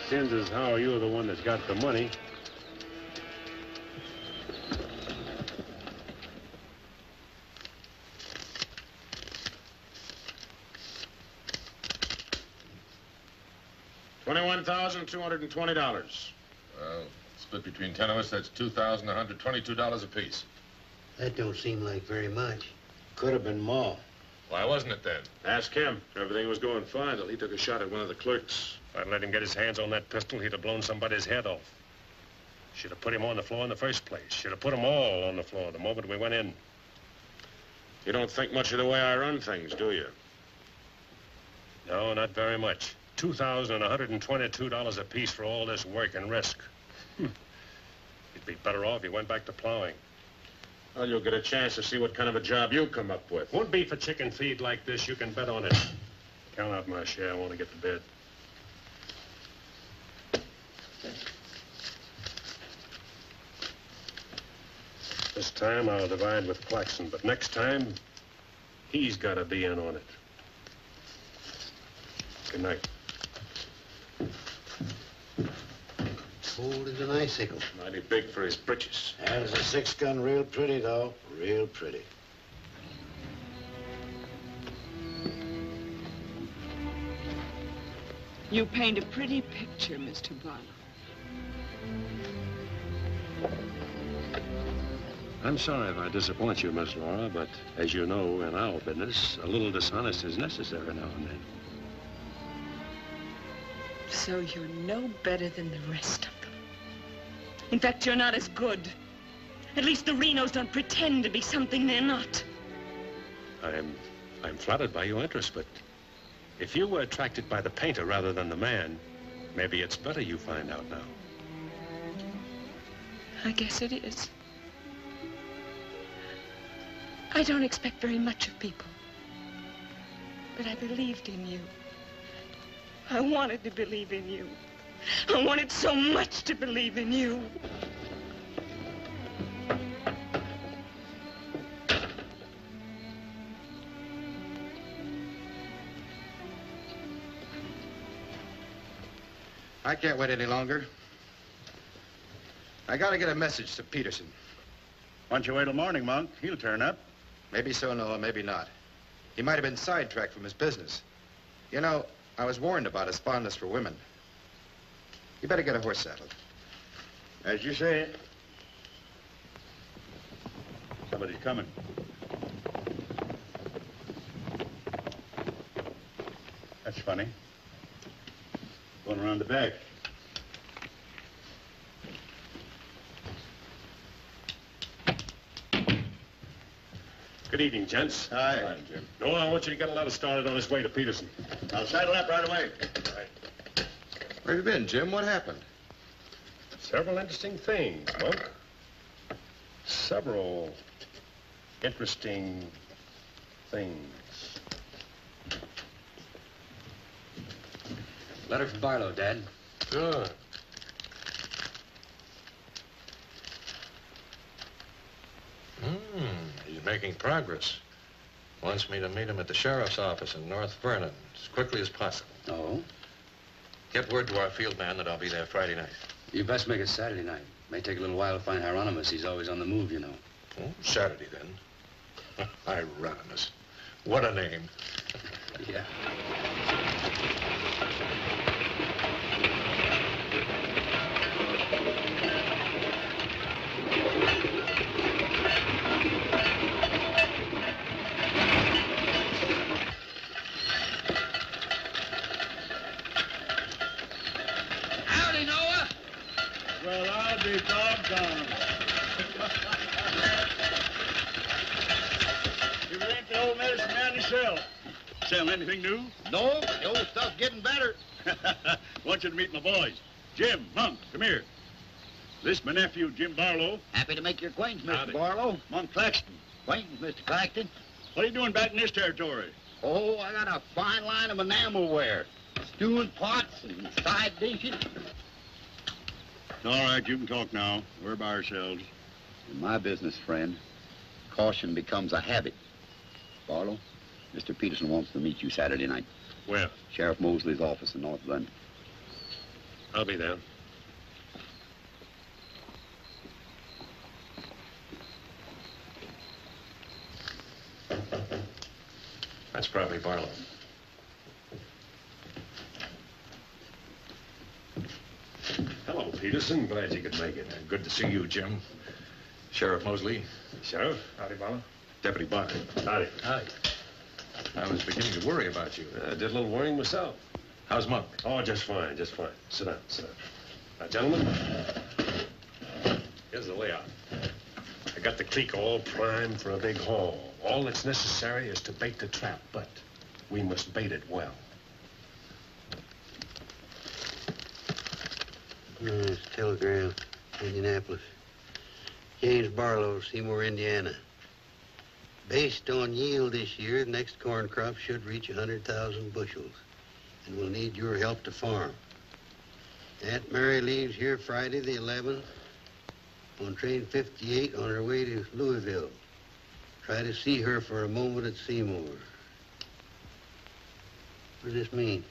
Since is how you're the one that's got the money. $21,220.
Well, split between 10 of us, that's $2,122 apiece.
That don't seem like very much.
Could have been more.
Why wasn't it then?
Ask him. Everything was going fine till he took a shot at one of the clerks. If I'd let him get his hands on that pistol, he'd have blown somebody's head off. Should have put him on the floor in the first place. Should have put them all on the floor the moment we went in. You don't think much of the way I run things, do you? No, not very much. $2,122 apiece for all this work and risk. You'd be better off if you went back to plowing.
Well, you'll get a chance to see what kind of a job you come up with.
Won't be for chicken feed like this. You can bet on it. Count out my share. I want to get to bed. This time I'll divide with Claxon, but next time, he's got to be in on it. Good night.
Cold as an icicle.
Mighty big for his britches.
There's a 6-gun real pretty, though. Real pretty.
You paint a pretty picture, Mr. Barlow.
I'm sorry if I disappoint you, Miss Laura, but as you know, in our business, a little dishonest is necessary now and then.
So you're no better than the rest of them. In fact, you're not as good. At least the Renos don't pretend to be something they're not.
I'm flattered by your interest, but if you were attracted by the painter rather than the man, Maybe it's better you find out now.
I guess it is. I don't expect very much of people. But I believed in you. I wanted to believe in you. I wanted so much to believe in you.
I can't wait any longer. I gotta get a message to Peterson.
Why don't you wait till morning, Monk? He'll turn up.
Maybe so, Noah, maybe not. He might have been sidetracked from his business. You know, I was warned about his fondness for women. You better get a horse saddled.
As you say. Somebody's coming. That's funny. Going around the back.
Good evening, gents.
Hi.
Jim. Noah, I want you to get a letter started on his way to Peterson.
I'll saddle up right away.
Right.
Where have you been, Jim? What happened?
Several interesting things, Monk. Several interesting things.
Letter from Barlow, Dad.
Good. He's making progress. Wants me to meet him at the sheriff's office in North Vernon as quickly as possible.
Oh?
Get word to our field man that I'll be there Friday night.
You best make it Saturday night. May take a little while to find Hieronymus. He's always on the move, you know.
Oh, Saturday, then. Hieronymus. What a name.
Yeah.
Howdy, Noah.
Well, I'll be doggone. You ain't the old medicine man yourself. Sell anything new?
No, the old stuff's getting better.
Want you to meet my boys. Jim, Monk, come here. This my nephew, Jim Barlow.
Happy to make your acquaintance, Mr.
Howdy.
Barlow.
Monk Claxton.
Acquaintance, Mr. Claxton.
What are you doing back in this territory?
Oh, I got a fine line of enamelware. Stewing pots and side dishes.
All right, you can talk now. We're by ourselves.
In my business, friend, caution becomes a habit. Barlow, Mr. Peterson wants to meet you Saturday night.
Where?
Sheriff Mosley's office in North London.
I'll be there. That's probably Barlow. Hello, Peterson. Glad you could make it.
Good to see you, Jim. Sheriff Mosley.
Sheriff? Howdy, Barlow.
Deputy Barker.
Howdy.
Hi. I was beginning to worry about you.
I did a little worrying myself.
How's Monk?
Oh, just fine, just fine. Sit down, sit down. Now, gentlemen, here's the layout. I got the clique all primed for a big haul. All that's necessary is to bait the trap, but we must bait it well.
It's a telegram, Indianapolis. James Barlow, Seymour, Indiana. Based on yield this year, the next corn crop should reach 100,000 bushels, and we'll need your help to farm. Aunt Mary leaves here Friday the 11th on train 58 on her way to Louisville. Try to see her for a moment at Seymour. What does this mean?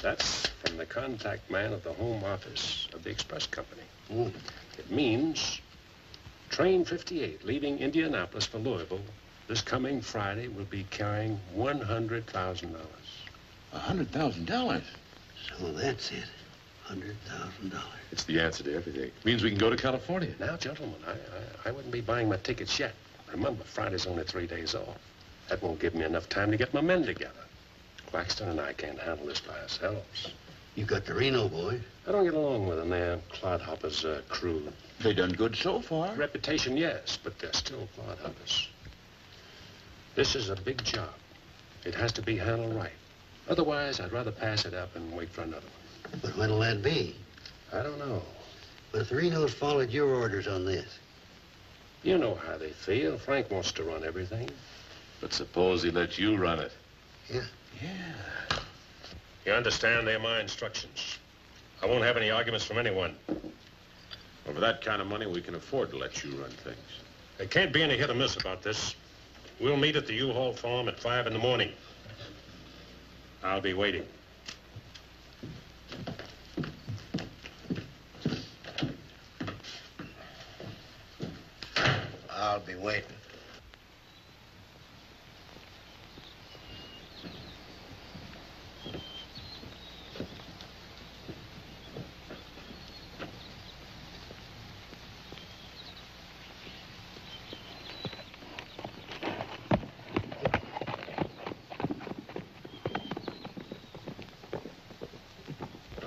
That's from the contact man at the home office of the express company.
Oh.
It means train 58 leaving Indianapolis for Louisville this coming Friday will be carrying $100,000.
$100,000? So that's it. $100,000.
It's the answer to everything. It means we can go to California.
Now, gentlemen, I wouldn't be buying my tickets yet. Remember, Friday's only 3 days off. That won't give me enough time to get my men together. Claxton and I can't handle this by ourselves.
You got the Reno boy.
I don't get along with them. They're clodhoppers' crew.
They done good so far.
Reputation, yes, but they're still clodhoppers. This is a big job. It has to be handled right. Otherwise, I'd rather pass it up and wait for another one.
But when'll that be?
I don't know.
But if the Renos followed your orders on this.
You know how they feel. Frank wants to run everything.
But suppose he let you run it.
Yeah.
Yeah.
You understand, they're my instructions. I won't have any arguments from anyone. Over that kind of money, we can afford to let you run things. There can't be any hit or miss about this. We'll meet at the U-Haul farm at 5 in the morning. I'll be waiting.
I'll be waiting.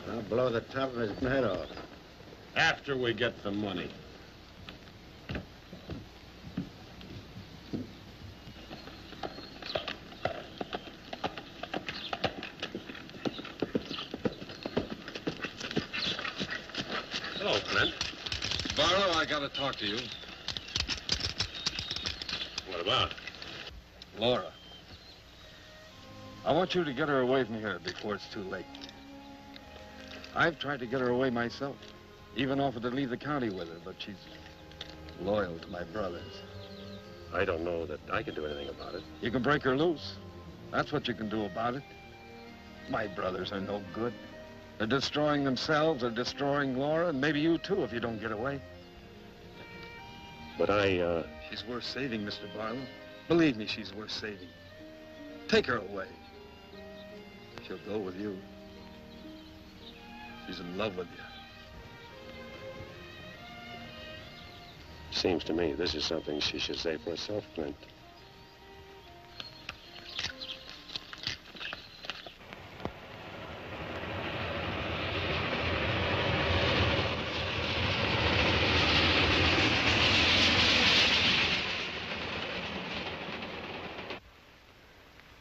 I'll blow the top of his head off.
After we get the money. Hello, Clint.
Barlow, I gotta talk to you.
What about?
Laura. I want you to get her away from here before it's too late. I've tried to get her away myself. Even offered to leave the county with her, but she's loyal to my brothers.
I don't know that I can do anything about it.
You can break her loose. That's what you can do about it. My brothers are no good. They're destroying themselves, they're destroying Laura, and maybe you too if you don't get away.
But
She's worth saving, Mr. Barlow. Believe me, she's worth saving. Take her away. She'll go with you. She's in love with you.
Seems to me this is something she should say for herself, Clint.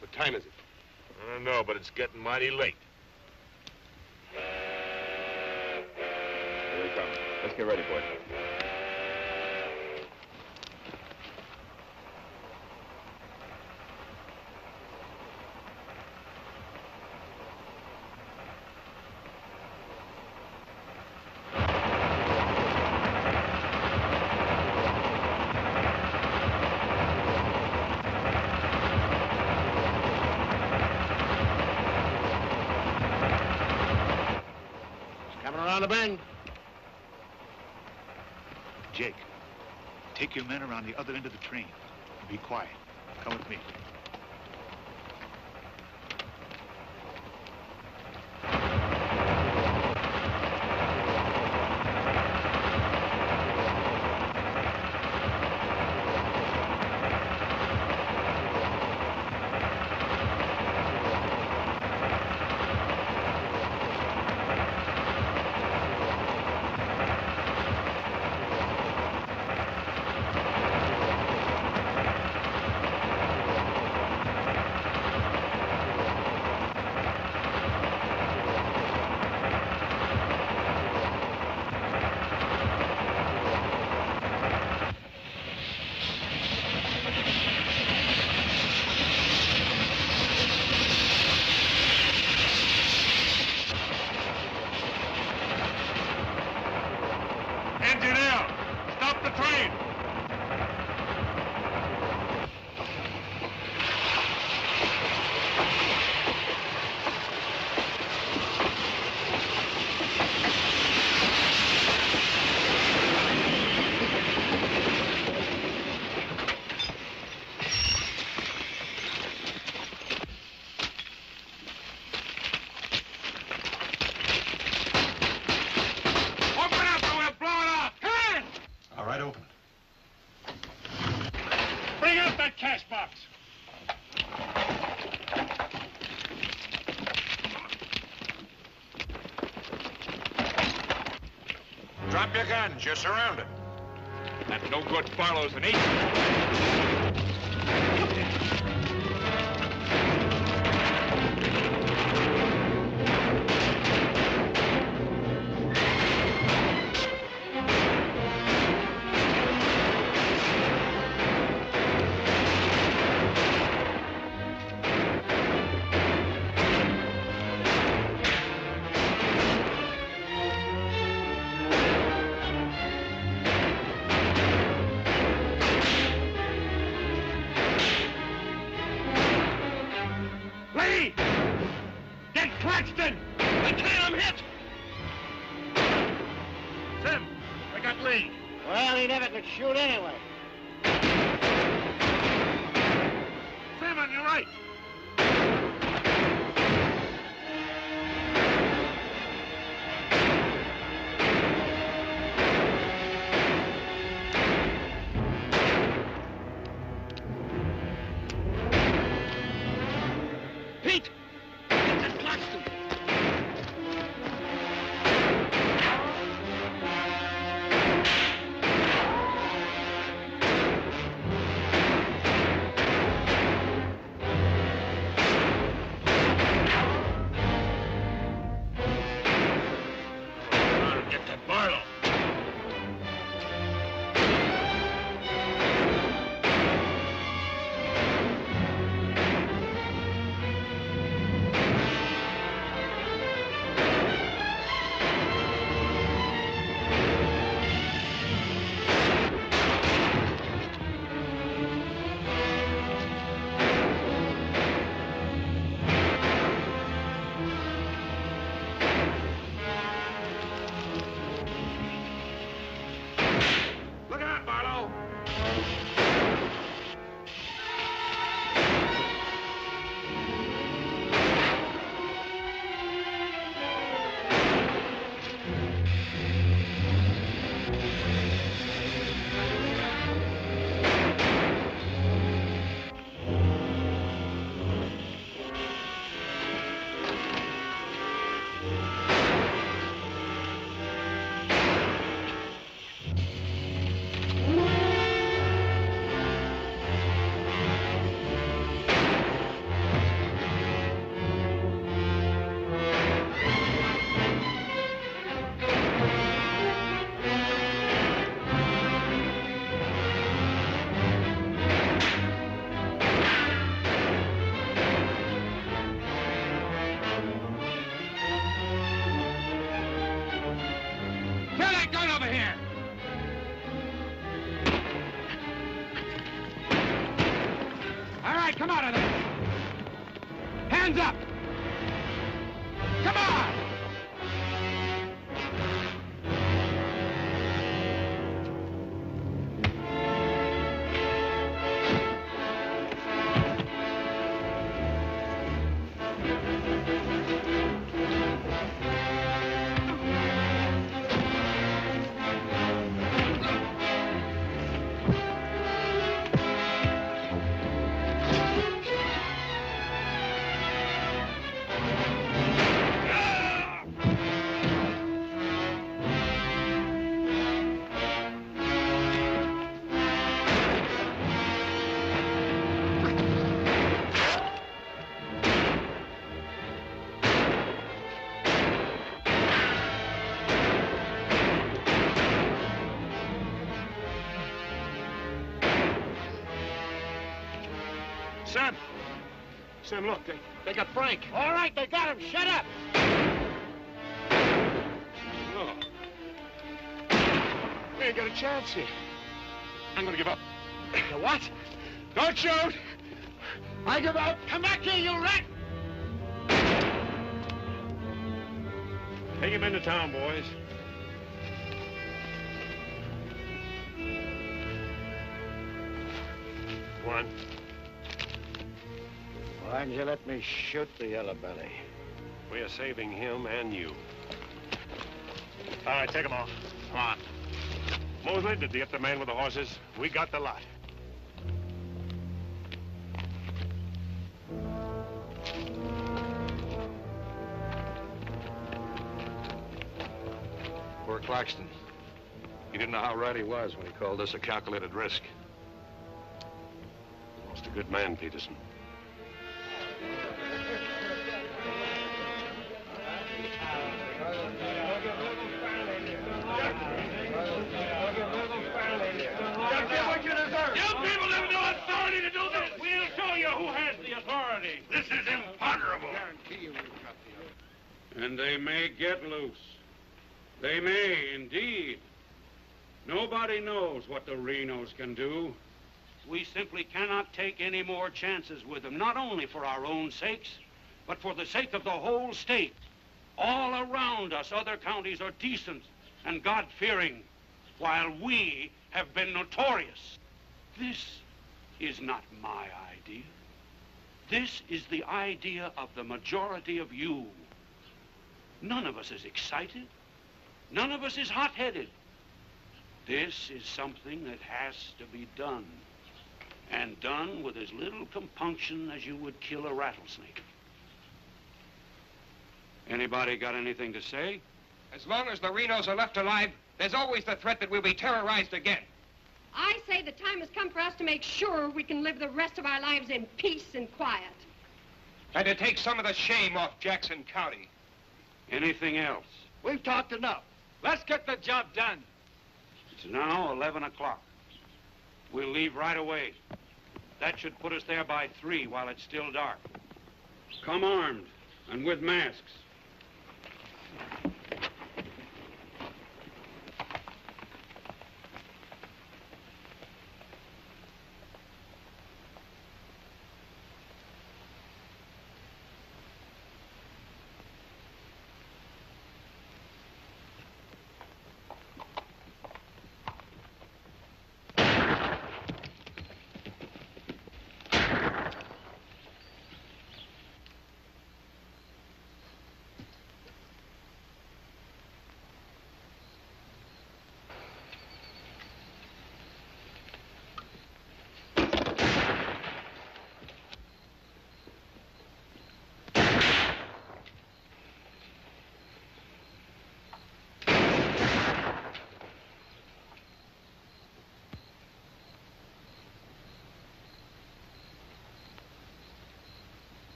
What time is it? I don't know, but it's getting mighty late.
Here we come. Let's get ready, boys.
Coming around the bend.
Jake, take your men around the other end of the train. And be quiet. Come with me.
Engineer, stop the train!
All right, open it.
Bring out that cash box!
Drop your guns. You're surrounded. That no good Barlow's an agent.
Claxton! I can't, I'm hit! Sim, I got Lee.
Well, he never could shoot anyway.
Sam, on your right.
Pete! Get that Claxton!
Get that Barlow. Look out, Barlow. Get that gun over here! All right, come out of there. Hands up! Come on! Sam, look, they got Frank.
All right, they got him. Shut up!
No. We ain't got a chance here. I'm gonna give up.
You what?
Don't shoot! I give up!
Come back here, you rat!
Take him into town, boys. One.
Why didn't you let me shoot the yellow belly?
We are saving him and you. All right, take him off. Come on. Mosley, did you get the man with the horses? We got the lot.
Poor Claxton. He didn't know how right he was when he called this a calculated risk.
Most a good man, Peterson.
You people have no authority to do this! We'll show you who has the authority! This is imponderable!
And they may get loose. They may, indeed. Nobody knows what the Renos can do.
We simply cannot take any more chances with them, not only for our own sakes,
but for the sake of the whole state. All around us, other counties are decent and God-fearing, while we have been notorious. This is not my idea. This is the idea of the majority of you. None of us is excited. None of us is hot-headed. This is something that has to be done, and done with as little compunction as you would kill a rattlesnake. Anybody got anything to say?
As long as the Renos are left alive, there's always the threat that we'll be terrorized again.
I say the time has come for us to make sure we can live the rest of our lives in peace and quiet.
And to take some of the shame off Jackson County.
Anything else?
We've talked enough. Let's get the job done.
It's now 11 o'clock. We'll leave right away. That should put us there by 3 while it's still dark. Come armed and with masks.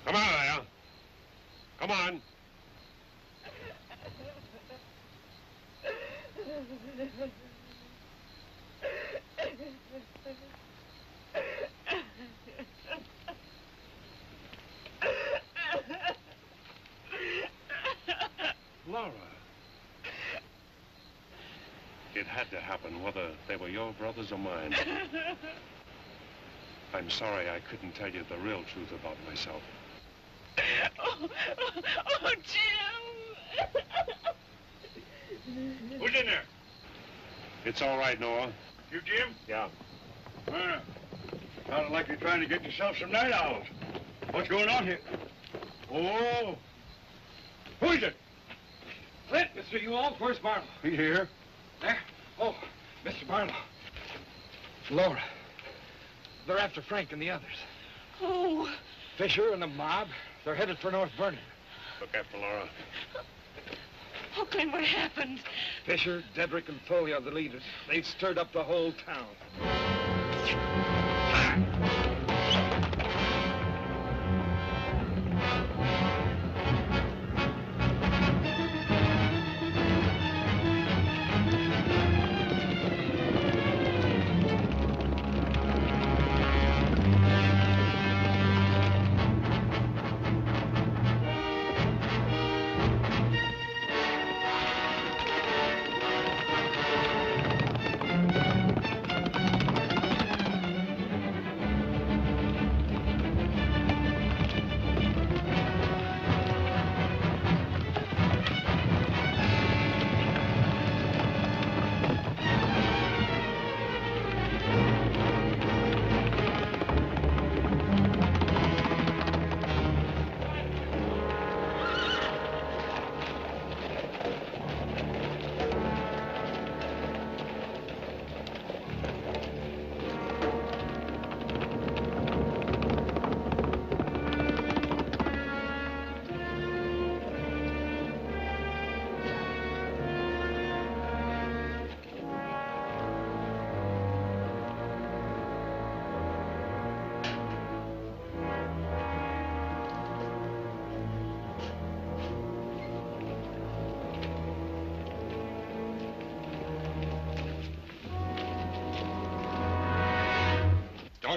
Come on, Al. Come on. Laura. It had to happen, whether they were your brothers or mine. I'm sorry I couldn't tell you the real truth about myself.
Oh, Jim!
Who's in there? It's all right, Noah.
You, Jim?
Yeah.
Sounded like you're trying to get yourself some night owls. What's going on here? Oh. Who is it?
Clint, Mr. Ewald, where's Barlow?
He here.
There? Oh, Mr. Barlow. Laura. They're after Frank and the others.
Oh.
Fisher and the mob. They're headed for North Vernon.
Look after Laura.
Oh, Clint, what happened?
Fisher, Dedrick, and Foley are the leaders. They've stirred up the whole town.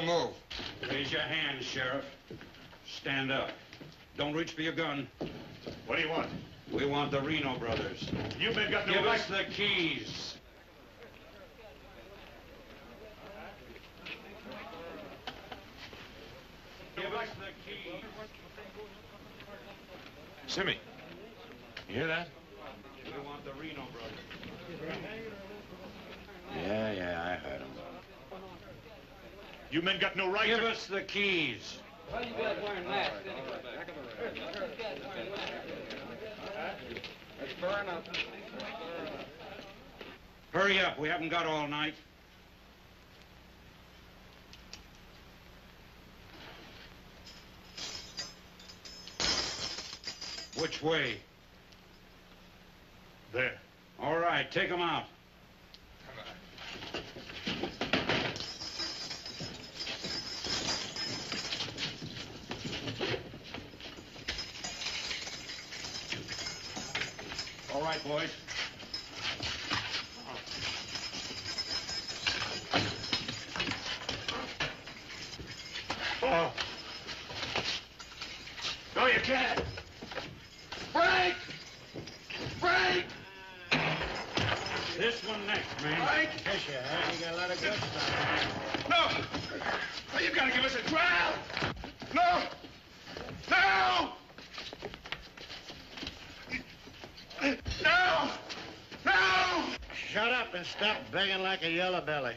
move.
Raise your hands, Sheriff. Stand up. Don't reach for your gun.
What do you want?
We want the Reno brothers.
You men got no
Give
right.
us the keys. Give us the keys.
Simmy, you hear that?
We want the Reno brothers.
Yeah, I heard him.
You men got no right
Give
to...
us the keys.
Why you guys wearing masks anyway? Let's burn up.
Hurry up. We haven't got all night. Which way?
There.
All right, take them out. All right, boys.
Oh. No, you can't.
Frank! Frank! This one next, man.
Frank! Fisher, huh? You got a lot of guts now.
No! Oh, you gotta give us a trial! No! No! No! No!
Shut up and stop begging like a yellow belly.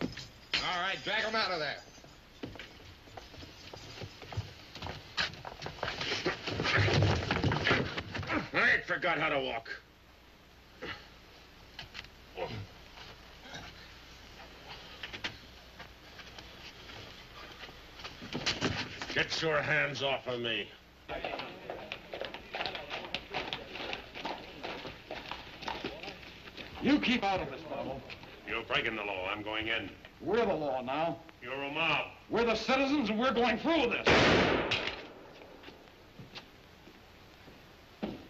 All right, drag him out of there.
I ain't forgot how to walk. Get your hands off of me.
You keep out of this, Marlowe.
You're breaking the law. I'm going in.
We're the law now.
You're a mob.
We're the citizens, and we're going through with this.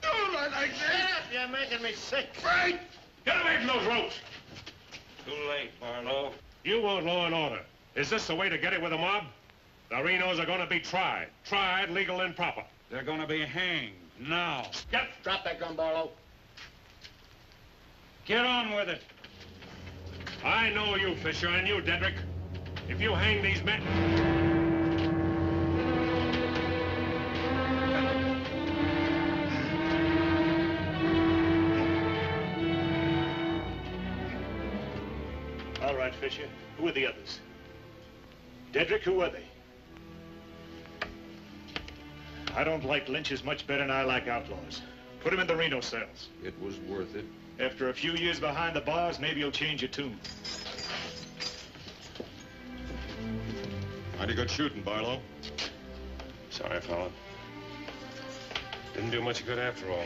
Don't let like that!
You're making me sick.
Frank! Get away from those ropes!
Too late, Barlow.
You want law and order. Is this the way to get it with a mob? The Renos are going to be tried. Tried, legal, and proper.
They're going to be hanged now.
Drop that gun, Barlow.
Get on with it.
I know you, Fisher, and you, Dedrick. If you hang these men...
All right, Fisher. Who are the others? Dedrick, who are they? I don't like lynches much better than I like outlaws. Put them in the Reno cells.
It was worth it.
After a few years behind the bars, maybe you'll change your tune.
Mighty good shooting, Barlow. Sorry, fella. Didn't do much good after all.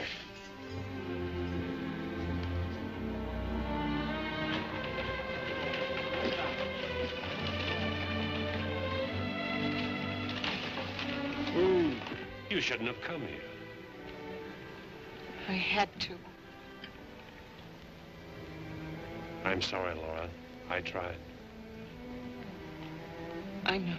Ooh, you shouldn't have come here.
I had to.
I'm sorry, Laura. I tried.
I know.